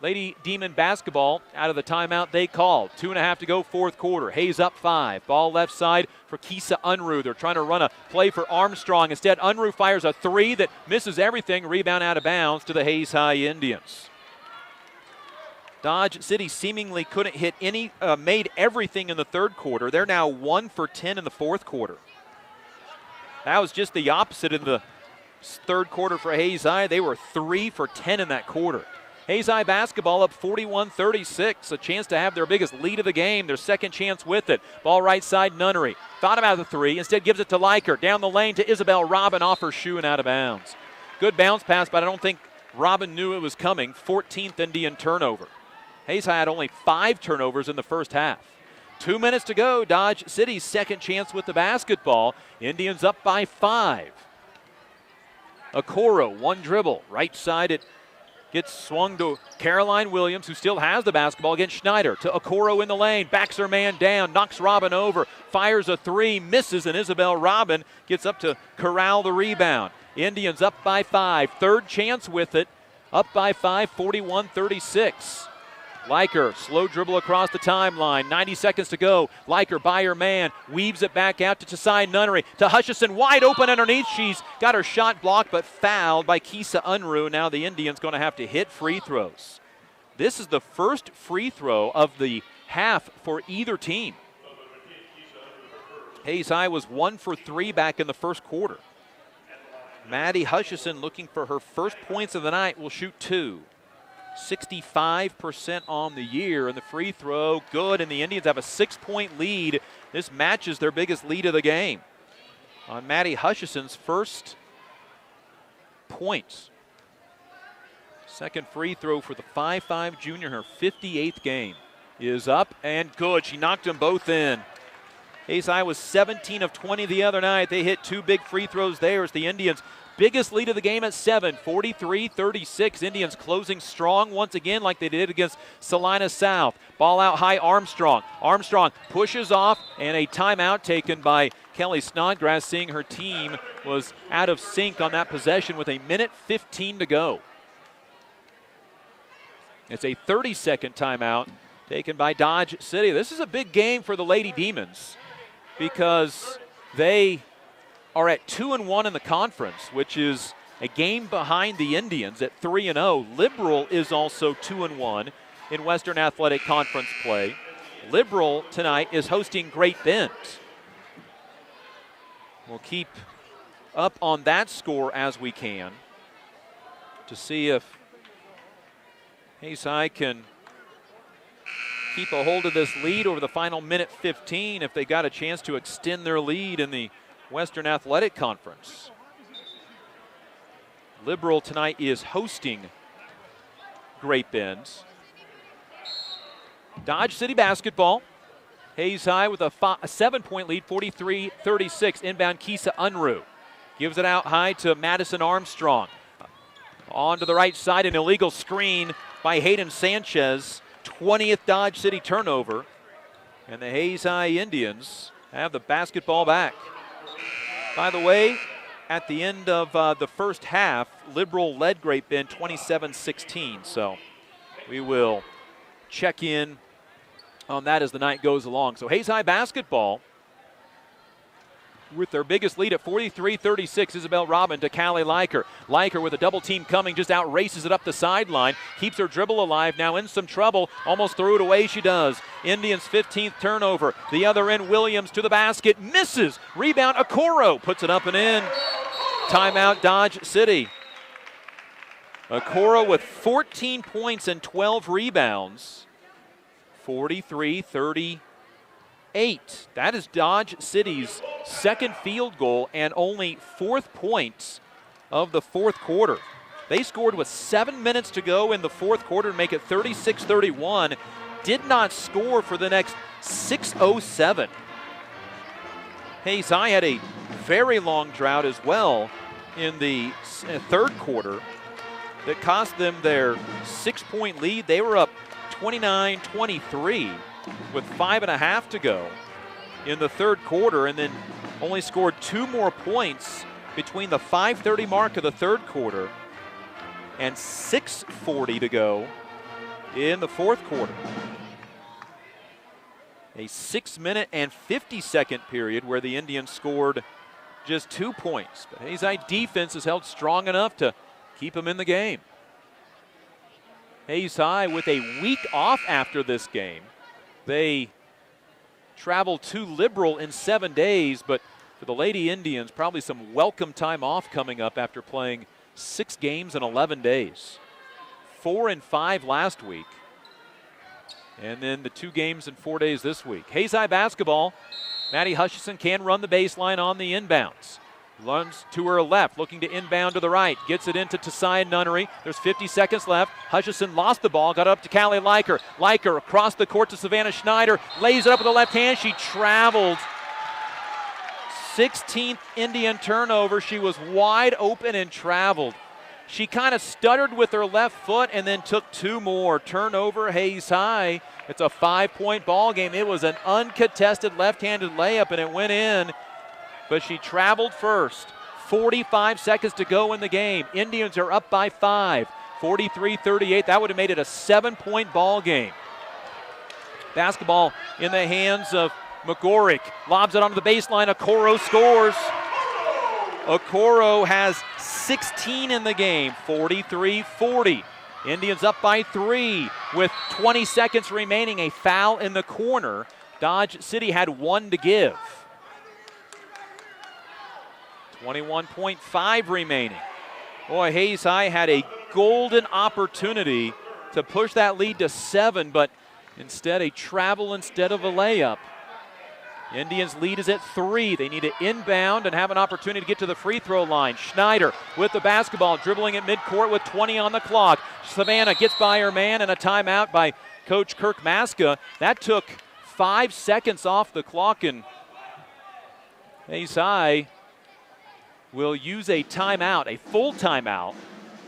Lady Demon basketball out of the timeout they called. 2.5 to go, fourth quarter. Hayes up 5. Ball left side for Kisa Unruh. They're trying to run a play for Armstrong. Instead, Unruh fires a three that misses everything. Rebound out of bounds to the Hayes High Indians. Dodge City seemingly couldn't hit made everything in the third quarter. They're now 1 for 10 in the fourth quarter. That was just the opposite in the third quarter for Hayes High. They were 3 for 10 in that quarter. Hayes High basketball up 41-36, a chance to have their biggest lead of the game, their second chance with it. Ball right side, Nunnery. Thought about the three, instead gives it to Leiker. Down the lane to Isabel Robin, off her shoe and out of bounds. Good bounce pass, but I don't think Robin knew it was coming. 14th Indian turnover. Hayes High had only 5 turnovers in the first half. 2 minutes to go, Dodge City's second chance with the basketball. Indians up by 5. Okoro, one dribble, right side it. Gets swung to Caroline Williams, who still has the basketball against Schneider. To Okoro in the lane, backs her man down, knocks Robin over, fires a three, misses, and Isabel Robin gets up to corral the rebound. Indians up by 5, third chance with it, up by 5, 41-36. Leiker, slow dribble across the timeline, 90 seconds to go. Leiker by her man, weaves it back out to Tasai Nunnery, to Hutchison, wide open underneath. She's got her shot blocked, but fouled by Kisa Unruh. Now the Indians going to have to hit free throws. This is the first free throw of the half for either team. Hayes High was 1 for 3 back in the first quarter. Maddie Hutchison, looking for her first points of the night, will shoot 2. 65% on the year, and the free throw good, and the Indians have a 6-point lead. This matches their biggest lead of the game on Maddie Hutchison's first points. Second free throw for the 5'5 junior, her 58th game, is up and good. She knocked them both in. Hayes High was 17 of 20 the other night. They hit 2 big free throws there as the Indians' biggest lead of the game at 7, 43-36. Indians closing strong once again like they did against Salina South. Ball out high, Armstrong. Armstrong pushes off, and a timeout taken by Kelly Snodgrass, seeing her team was out of sync on that possession with 1:15 to go. It's a 30-second timeout taken by Dodge City. This is a big game for the Lady Demons because they are at 2-1 in the conference, which is a game behind the Indians at 3-0. Liberal is also 2-1 in Western Athletic Conference play. Liberal tonight is hosting Great Bend. We'll keep up on that score as we can to see if Hayes High can keep a hold of this lead over the final 1:15 if they got a chance to extend their lead in the Western Athletic Conference. Liberal tonight is hosting Great Bend. Dodge City basketball. Hayes High with a 7-point lead, 43-36. Inbound Kisa Unruh. Gives it out high to Madison Armstrong. On to the right side, an illegal screen by Hayden Sanchez. 20th Dodge City turnover. And the Hayes High Indians have the basketball back. By the way, at the end of the first half, Liberal led Great Bend 27-16. So we will check in on that as the night goes along. So Hayes High basketball with their biggest lead at 43-36. Isabel Robin to Callie Leiker. Leiker with a double team coming, just out races it up the sideline. Keeps her dribble alive, now in some trouble. Almost threw it away, she does. Indians 15th turnover. The other end, Williams to the basket. Misses. Rebound, Okoro puts it up and in. Timeout, Dodge City. Okoro with 14 points and 12 rebounds. 43-38. That is Dodge City's second field goal and only 4th point of the fourth quarter. They scored with 7 minutes to go in the fourth quarter to make it 36-31. Did not score for the next 6:07. Hayes High had a very long drought as well. in the third quarter that cost them their 6-point lead. They were up 29-23 with 5.5 to go in the third quarter, and then only scored 2 more points between the 5:30 mark of the third quarter and 6:40 to go in the fourth quarter. A 6-minute and 50-second period where the Indians scored just 2 points. But Hayes High defense has held strong enough to keep them in the game. Hayes High with a week off after this game. They traveled to Liberal in 7 days, but for the Lady Indians, probably some welcome time off coming up after playing 6 games in 11 days. 4-5 last week. And then the 2 games in 4 days this week. Hayes High basketball. Maddie Hutchison can run the baseline on the inbounds. Runs to her left, looking to inbound to the right. Gets it into Tessia Nunnery. There's 50 seconds left. Hutchison lost the ball, got up to Callie Liker. Liker across the court to Savannah Schneider. Lays it up with the left hand. She traveled. 16th Indian turnover. She was wide open and traveled. She kind of stuttered with her left foot and then took 2 more. Turnover, Hayes High. It's a 5-point ball game. It was an uncontested left-handed layup and it went in, but she traveled first. 45 seconds to go in the game. Indians are up by 5, 43-38. That would have made it a 7-point ball game. Basketball in the hands of McGorrick. Lobs it onto the baseline. Okoro scores. Okoro has 16 in the game, 43-40. Indians up by 3 with 20 seconds remaining. A foul in the corner. Dodge City had 1 to give. 21.5 remaining. Boy, Hayes High had a golden opportunity to push that lead to 7, but instead a travel instead of a layup. Indians' lead is at 3. They need to inbound and have an opportunity to get to the free throw line. Schneider with the basketball, dribbling at midcourt with 20 on the clock. Savannah gets by her man, and a timeout by Coach Kirk Maska. That took 5 seconds off the clock, and Hayes High will use a timeout, a full timeout,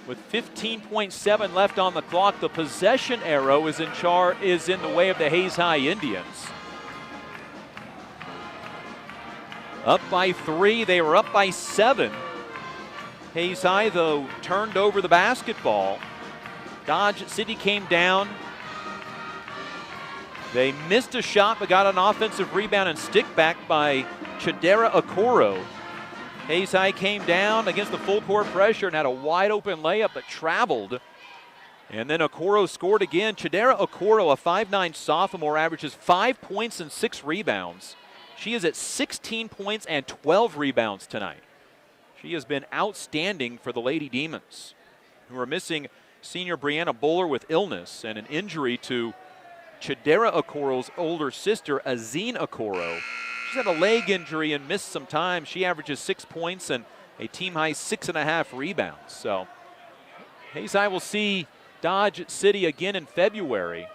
with 15.7 left on the clock. The possession arrow is in the way of the Hayes High Indians. Up by 3, they were up by 7. Hayes High, though, turned over the basketball. Dodge City came down. They missed a shot, but got an offensive rebound and stick back by Chidera Okoro. Hayes High came down against the full court pressure and had a wide open layup, but traveled. And then Okoro scored again. Chidera Okoro, a 5'9" sophomore, averages 5 points and 6 rebounds. She is at 16 points and 12 rebounds tonight. She has been outstanding for the Lady Demons, who are missing senior Brianna Bowler with illness and an injury to Chidera Okoro's older sister, Azine Okoro. She's had a leg injury and missed some time. She averages 6 points and a team-high 6.5 rebounds. So Hayes High will see Dodge City again in February.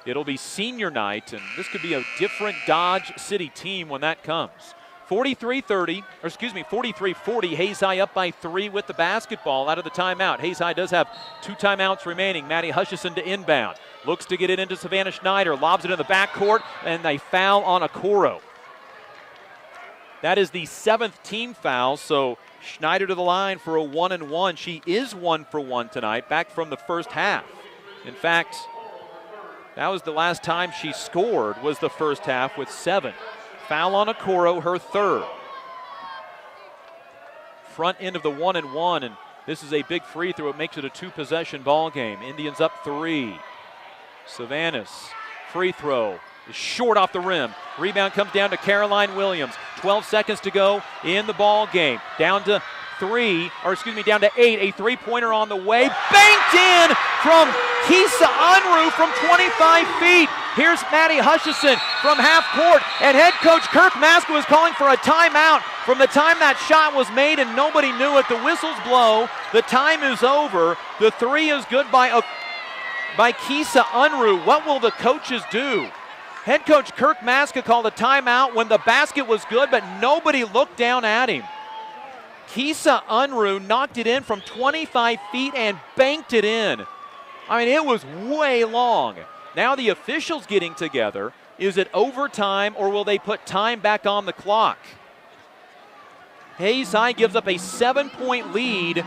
It'll be senior night, and this could be a different Dodge City team when that comes. 43-40, Hayes High up by 3 with the basketball out of the timeout. Hayes High does have 2 timeouts remaining. Maddie Hutchison to inbound. Looks to get it into Savannah Schneider. Lobs it in the backcourt, and they foul on Okoro. That is the 7th team foul, so Schneider to the line for a 1-and-1. She is 1 for 1 tonight, back from the first half. In fact, that was the last time she scored, was the first half with 7. Foul on Okoro, her 3rd. Front end of the 1-and-1, and this is a big free throw. It makes it a 2-possession ball game. Indians up 3. Savannah's free throw is short off the rim. Rebound comes down to Caroline Williams. 12 seconds to go in the ball game. Down to 8. A three-pointer on the way. Banked in from Kisa Unruh from 25 feet. Here's Maddie Hutchison from half court, and head coach Kirk Maska was calling for a timeout from the time that shot was made, and nobody knew it. The whistles blow. The time is over. The 3 is good by Kisa Unruh. What will the coaches do? Head coach Kirk Maska called a timeout when the basket was good, but nobody looked down at him. Kisa Unruh knocked it in from 25 feet and banked it in. I mean, it was way long. Now the officials getting together. Is it overtime or will they put time back on the clock? Hayes High gives up a 7-point lead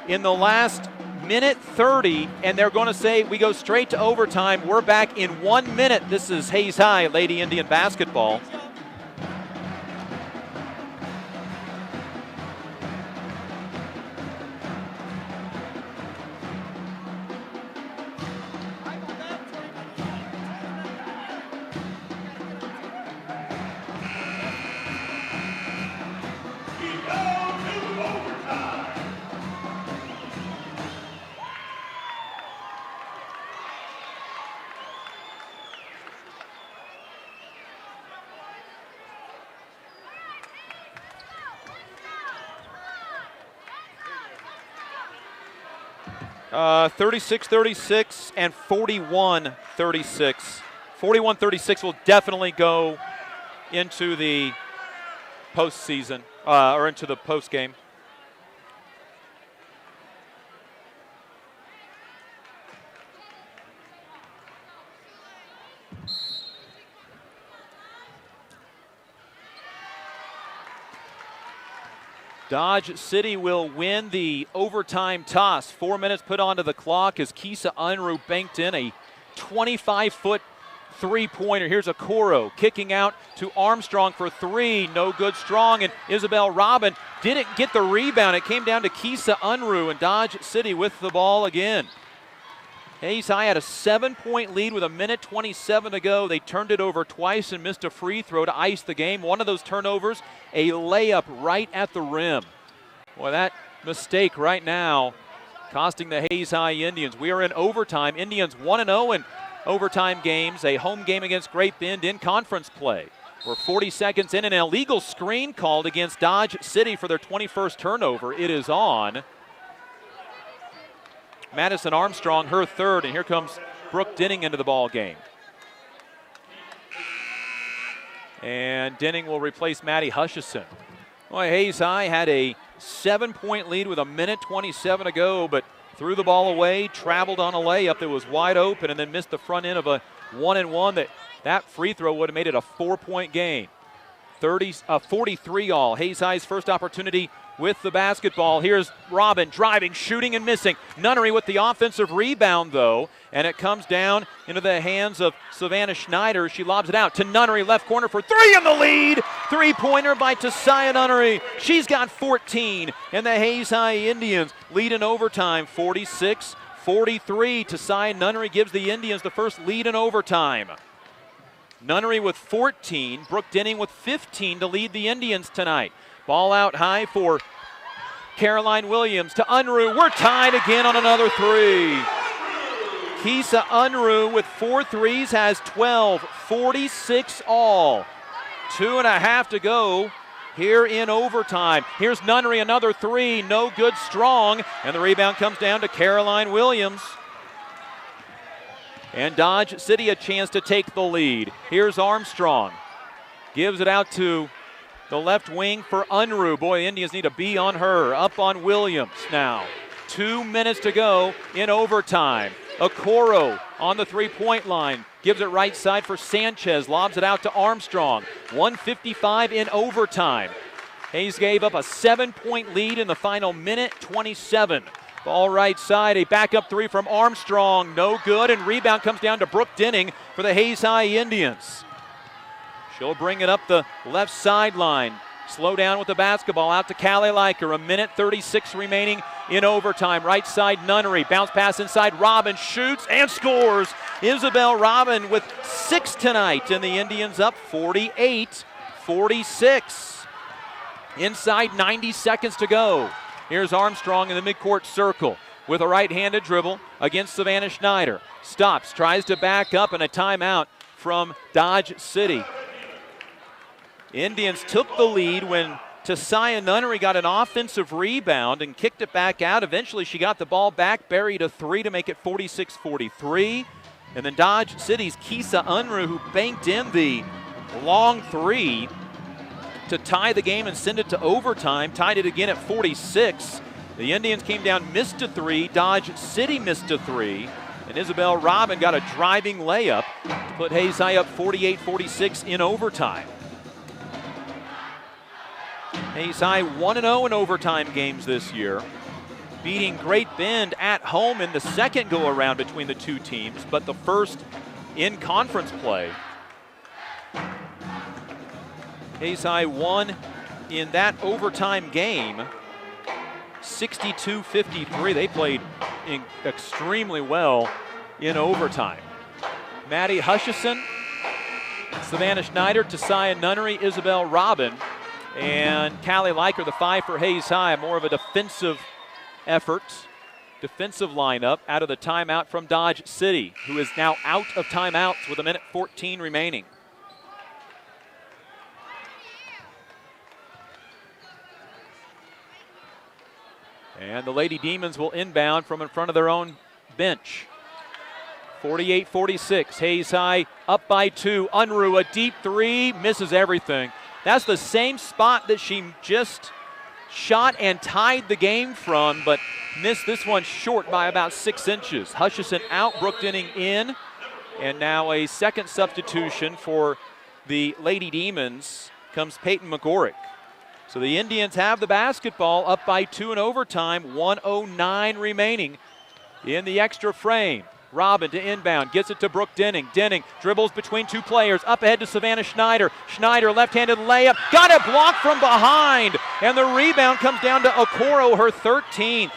in the last minute 30, and they're going to say we go straight to overtime. We're back in 1 minute. This is Hayes High Lady Indian basketball. Uh, 36-36 and 41-36. 41-36 will definitely go into the postseason, or into the postgame. Dodge City will win the overtime toss. 4 minutes put onto the clock as Kisa Unruh banked in a 25-foot three-pointer. Here's Okoro kicking out to Armstrong for three. No good, strong, and Isabel Robin didn't get the rebound. It came down to Kisa Unruh, and Dodge City with the ball again. Hayes High had a 7-point lead with 1:27 to go. They turned it over twice and missed a free throw to ice the game. One of those turnovers, a layup right at the rim. Boy, that mistake right now costing the Hayes High Indians. We are in overtime. Indians 1-0 in overtime games. A home game against Great Bend in conference play. We're 40 seconds in, an illegal screen called against Dodge City for their 21st turnover. It is on Madison Armstrong, her third, and here comes Brooke Denning into the ball game. And Denning will replace Maddie Hutchison. Boy, Hayes High had a 7-point lead with 1:27 to go, but threw the ball away, traveled on a layup that was wide open, and then missed the front end of a 1-and-1. That free throw would have made it a 4-point game. 43 all. Hayes High's first opportunity with the basketball. Here's Robin driving, shooting, and missing. Nunnery with the offensive rebound, though, and it comes down into the hands of Savannah Schneider. She lobs it out to Nunnery, left corner for three in the lead. Three-pointer by Tasaya Nunnery. She's got 14, and the Hayes High Indians lead in overtime, 46-43. Tasaya Nunnery gives the Indians the first lead in overtime. Nunnery with 14, Brooke Denning with 15 to lead the Indians tonight. Ball out high for Caroline Williams to Unruh. We're tied again on another three. Kisa Unruh with 4 threes has 12, 46 all. 2.5 to go here in overtime. Here's Nunnery, another three, no good, strong, and the rebound comes down to Caroline Williams. And Dodge City a chance to take the lead. Here's Armstrong. Gives it out to the left wing for Unruh. Boy, the Indians need a B on her. Up on Williams now. 2 minutes to go in overtime. Okoro on the three-point line. Gives it right side for Sanchez. Lobs it out to Armstrong. 1:55 in overtime. Hayes gave up a 7-point lead in the final minute 27. Ball right side, a backup three from Armstrong. No good, and rebound comes down to Brooke Denning for the Hayes High Indians. She'll bring it up the left sideline. Slow down with the basketball out to Callie Liker. 1:36 remaining in overtime. Right side, Nunnery. Bounce pass inside. Robin shoots and scores. Isabel Robin with 6 tonight, and the Indians up 48-46. Inside 90 seconds to go. Here's Armstrong in the midcourt circle with a right-handed dribble against Savannah Schneider. Stops, tries to back up, and a timeout from Dodge City. Indians took the lead when Tasaya Nunnery got an offensive rebound and kicked it back out. Eventually she got the ball back, buried a three to make it 46-43. And then Dodge City's Kisa Unruh, who banked in the long three, to tie the game and send it to overtime, tied it again at 46. The Indians came down, missed a three. Dodge City missed a three. And Isabel Robin got a driving layup to put Hayes High up 48-46 in overtime. Hayes High 1-0 in overtime games this year, beating Great Bend at home in the second go-around between the two teams, but the first in conference play. Hayes High won in that overtime game 62-53. They played extremely well in overtime. Maddie Hutchison, Savannah Schneider, Tasiah Nunnery, Isabel Robin, and Callie Leiker, the 5 for Hayes High. More of a defensive effort, defensive lineup out of the timeout from Dodge City, who is now out of timeouts with 1:14 remaining. And the Lady Demons will inbound from in front of their own bench. 48-46, Hayes High up by 2. Unruh, a deep 3, misses everything. That's the same spot that she just shot and tied the game from, but missed this one short by about 6 inches. Hutchison out, Brooke Denning in, and now a second substitution for the Lady Demons comes Peyton McGorrick. So the Indians have the basketball, up by 2 in overtime, 1:09 remaining in the extra frame. Robin to inbound, gets it to Brooke Denning. Denning dribbles between 2 players, up ahead to Savannah Schneider. Schneider, left-handed layup, got it blocked from behind, and the rebound comes down to Okoro, her 13th.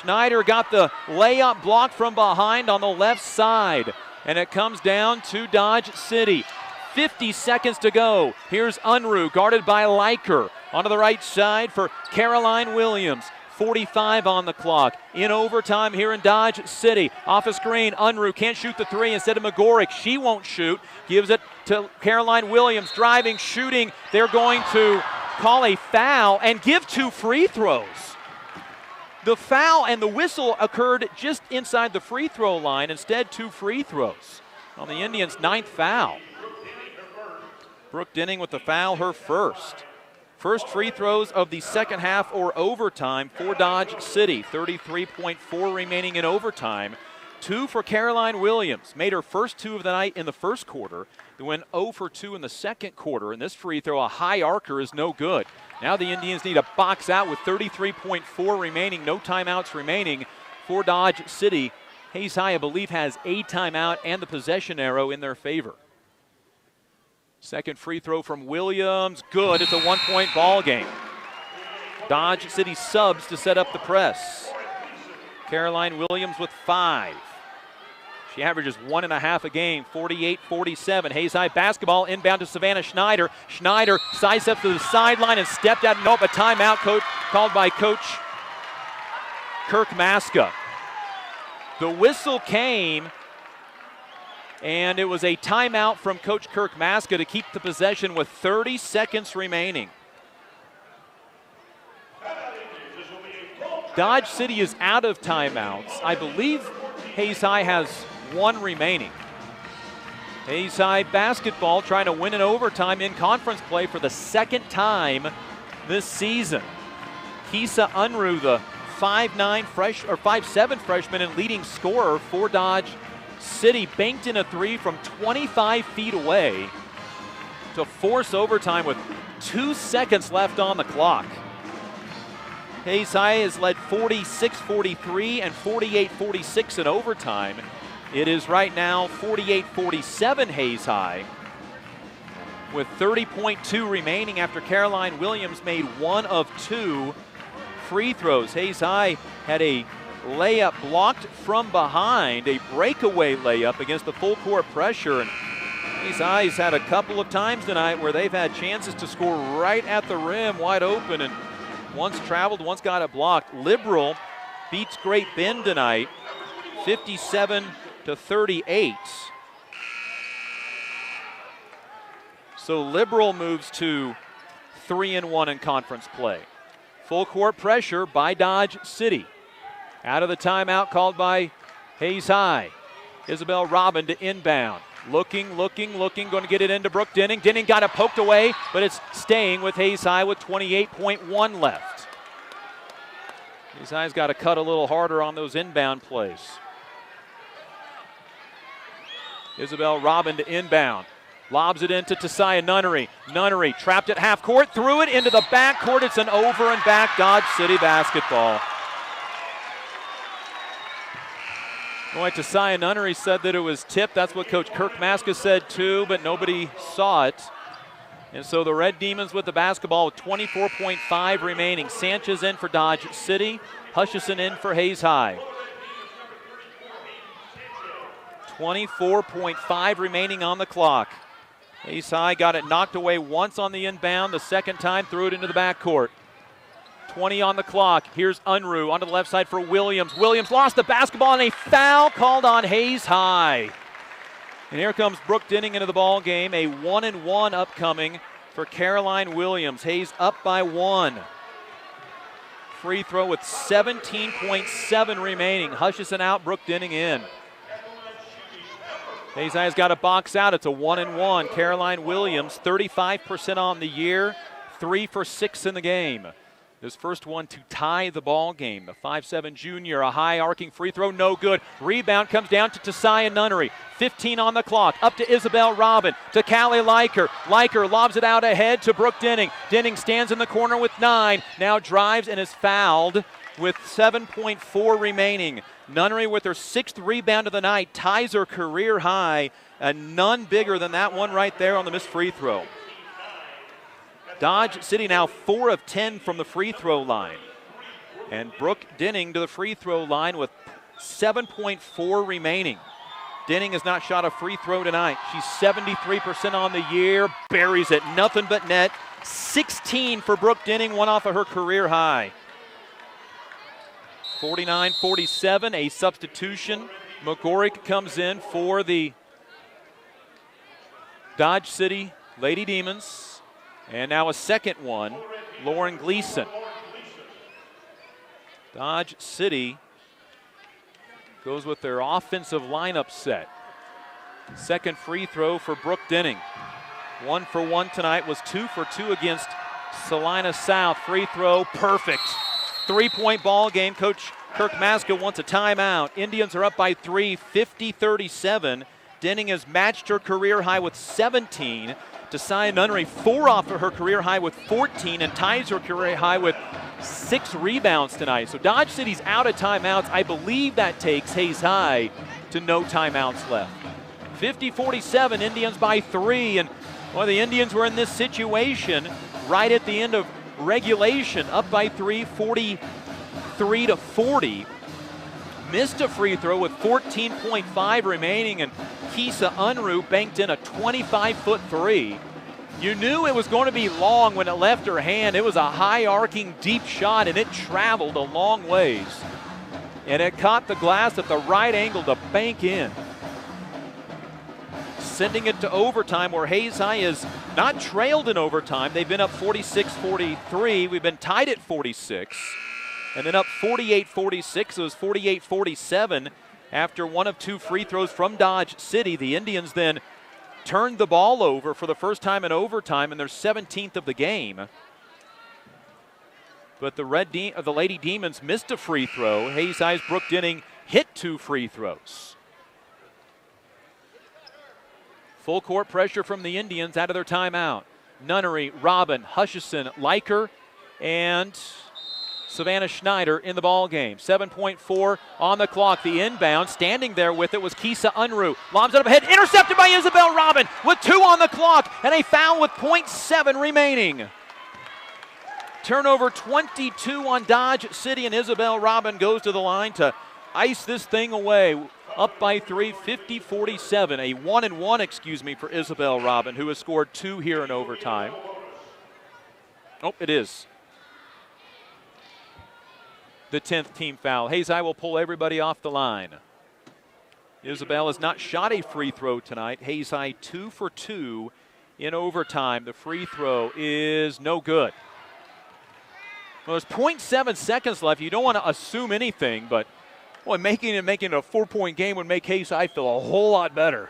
Schneider got the layup blocked from behind on the left side, and it comes down to Dodge City. 50 seconds to go. Here's Unruh, guarded by Leiker. Onto the right side for Caroline Williams. 45 on the clock. In overtime here in Dodge City. Off a screen, Unruh can't shoot the 3 instead of McGorrick. She won't shoot. Gives it to Caroline Williams. Driving, shooting. They're going to call a foul and give 2 free throws. The foul and the whistle occurred just inside the free throw line. Instead, 2 free throws on the Indians' 9th foul. Brooke Denning with the foul, her first. First free throws of the second half or overtime for Dodge City. 33.4 remaining in overtime. 2 for Caroline Williams. Made her first 2 of the night in the first quarter. Then went 0 for 2 in the second quarter. And this free throw, a high arcer, is no good. Now the Indians need a box out with 33.4 remaining. No timeouts remaining for Dodge City. Hayes High, I believe, has a timeout and the possession arrow in their favor. Second free throw from Williams, good. It's a 1-point ball game. Dodge City subs to set up the press. Caroline Williams with 5. She averages 1.5 a game, 48-47. Hayes High basketball inbound to Savannah Schneider. Schneider sidesteps to the sideline and stepped out. Nope, a timeout called by Coach Kirk Maska. The whistle came, and it was a timeout from Coach Kirk Maska to keep the possession with 30 seconds remaining. Dodge City is out of timeouts. I believe Hayes High has 1 remaining. Hayes High basketball trying to win in overtime in conference play for the second time this season. Kisa Unruh, the 5'7" freshman and leading scorer for Dodge City, banked in a 3 from 25 feet away to force overtime with 2 seconds left on the clock. Hayes High has led 46-43 and 48-46 in overtime. It is right now 48-47 Hayes High with 30.2 remaining after Caroline Williams made 1 of 2 free throws. Hayes High had a layup blocked from behind, a breakaway layup against the full court pressure. And Hayes High's had a couple of times tonight where they've had chances to score right at the rim, wide open, and once traveled, once got it blocked. Liberal beats Great Bend tonight, 57-38. So Liberal moves to 3-1 in conference play. Full court pressure by Dodge City. Out of the timeout called by Hayes High. Isabel Robin to inbound. Looking, going to get it into Brooke Denning. Denning got it poked away, but it's staying with Hayes High with 28.1 left. Hayes High's got to cut a little harder on those inbound plays. Isabel Robin to inbound. Lobs it into Tasiah Nunnery. Nunnery trapped at half court, threw it into the back court. It's an over and back Dodge City basketball. Boy, Tasiah Nunnery said that it was tipped. That's what Coach Kirk Maska said too, but nobody saw it. And so the Red Demons with the basketball with 24.5 remaining. Sanchez in for Dodge City. Hutchison in for Hayes High. 24.5 remaining on the clock. Hayes High got it knocked away once on the inbound. The second time threw it into the backcourt. 20 on the clock. Here's Unruh onto the left side for Williams. Williams lost the basketball and a foul called on Hayes High. And here comes Brooke Denning into the ball game. A 1-and-1 upcoming for Caroline Williams. Hayes up by 1. Free throw with 17.7 remaining. Hutchison out, Brooke Denning in. Hayes High's got a box out. It's a 1-and-1. Caroline Williams, 35% on the year, 3 for 6 in the game. His first one to tie the ball game. The 5'7" junior, a high arcing free throw, no good. Rebound comes down to Tasiah Nunnery. 15 on the clock. Up to Isabel Robin. To Callie Leiker. Leiker lobs it out ahead to Brooke Denning. Denning stands in the corner with 9. Now drives and is fouled with 7.4 remaining. Nunnery with her 6th rebound of the night ties her career high, and none bigger than that one right there on the missed free throw. Dodge City now 4 of 10 from the free throw line. And Brooke Denning to the free throw line with 7.4 remaining. Denning has not shot a free throw tonight. She's 73% on the year, buries it, nothing but net. 16 for Brooke Denning, one off of her career high. 49-47, a substitution. McGorrick comes in for the Dodge City Lady Demons. And now a second one, Lauren Gleason. Dodge City goes with their offensive lineup set. Second free throw for Brooke Denning. 1 for 1 tonight, was 2 for 2 against Salina South. Free throw, perfect. 3-point ball game. Coach Kirk Maska wants a timeout. Indians are up by 3, 50-37. Denning has matched her career high with 17. Tasiah Nunnery 4 off of her career high with 14 and ties her career high with 6 rebounds tonight. So Dodge City's out of timeouts. I believe that takes Hayes High to no timeouts left. 50-47, Indians by 3. And well, the Indians were in this situation right at the end of regulation, up by 3, 43-40. Missed a free throw with 14.5 remaining, and Kisa Unruh banked in a 25-foot three. You knew it was going to be long when it left her hand. It was a high arcing deep shot, and it traveled a long ways. And it caught the glass at the right angle to bank in. Sending it to overtime, where Hayes High is not trailed in overtime. They've been up 46-43. We've been tied at 46. And then up 48-46. It was 48-47 after one of 2 free throws from Dodge City. The Indians then turned the ball over for the first time in overtime in their 17th of the game. But the Lady Demons missed a free throw. Hayes High's Brooke Denning hit 2 free throws. Full court pressure from the Indians out of their timeout. Nunnery, Robin, Hutchison, Leiker, and Savannah Schneider in the ball game. 7.4 on the clock. The inbound, standing there with it, was Kisa Unruh. Lobs it up ahead, intercepted by Isabel Robin with 2 on the clock and a foul with 0.7 remaining. Turnover 22 on Dodge City, and Isabel Robin goes to the line to ice this thing away. Up by 3, 50-47. A 1-and-1, for Isabel Robin, who has scored 2 here in overtime. Oh, it is the 10th team foul. Hayes High will pull everybody off the line. Isabel has not shot a free throw tonight. Hayes High 2 for 2 in overtime. The free throw is no good. Well, there's 0.7 seconds left. You don't want to assume anything, but boy, making it a 4-point game would make Hayes High feel a whole lot better.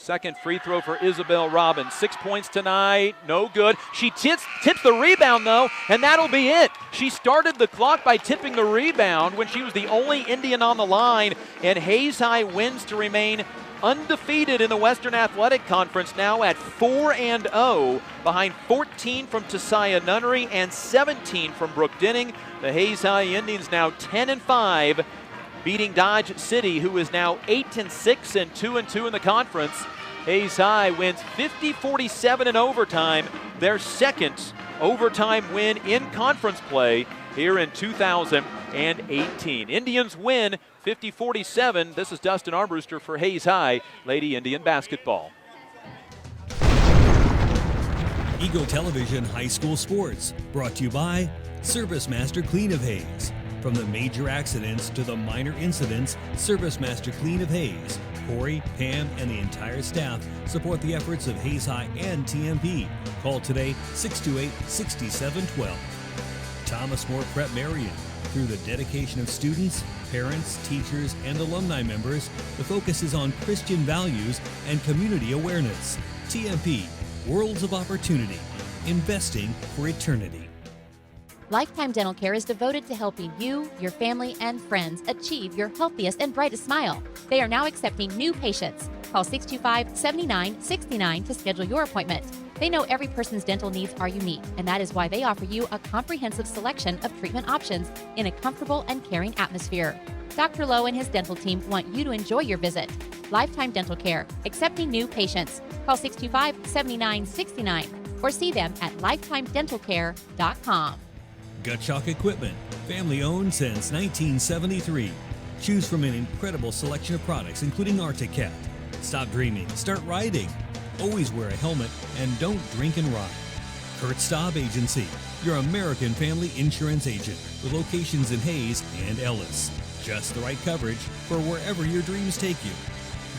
Second free throw for Isabel Robbins. 6 points tonight, no good. She tips the rebound though, and that'll be it. She started the clock by tipping the rebound when she was the only Indian on the line, and Hayes High wins to remain undefeated in the Western Athletic Conference, now at 4-0, behind 14 from Tisaya Nunnery and 17 from Brook Denning. The Hayes High Indians now 10-5, beating Dodge City, who is now 8-6 and 2-2 in the conference. Hayes High wins 50-47 in overtime, their second overtime win in conference play here in 2018. Indians win 50-47. This is Dustin Armbruster for Hayes High Lady Indian Basketball. Eagle Television High School Sports, brought to you by Service Master Clean of Hayes. From the major accidents to the minor incidents, Service Master Clean of Hayes. Corey, Pam, and the entire staff support the efforts of Hayes High and TMP. Call today 628-6712. Thomas More Prep Marion. Through the dedication of students, parents, teachers, and alumni members, the focus is on Christian values and community awareness. TMP, Worlds of Opportunity, investing for eternity. Lifetime Dental Care is devoted to helping you, your family, and friends achieve your healthiest and brightest smile. They are now accepting new patients. Call 625-7969 to schedule your appointment. They know every person's dental needs are unique, and that is why they offer you a comprehensive selection of treatment options in a comfortable and caring atmosphere. Dr. Lowe and his dental team want you to enjoy your visit. Lifetime Dental Care, accepting new patients. Call 625-7969 or see them at lifetimedentalcare.com. Gut Shock Equipment, family owned since 1973. Choose from an incredible selection of products, including ArcticCat. Stop dreaming, start riding. Always wear a helmet and don't drink and ride. Kurt Staub Agency, your American family insurance agent with locations in Hayes and Ellis. Just the right coverage for wherever your dreams take you.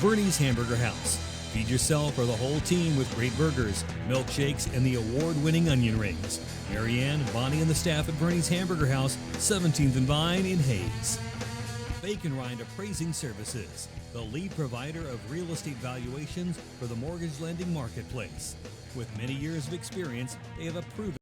Bernie's Hamburger House. Feed yourself or the whole team with great burgers, milkshakes, and the award-winning onion rings. Marianne, Bonnie, and the staff at Bernie's Hamburger House, 17th and Vine in Hayes. Bacon Rind Appraising Services, the lead provider of real estate valuations for the mortgage lending marketplace. With many years of experience, they have a proven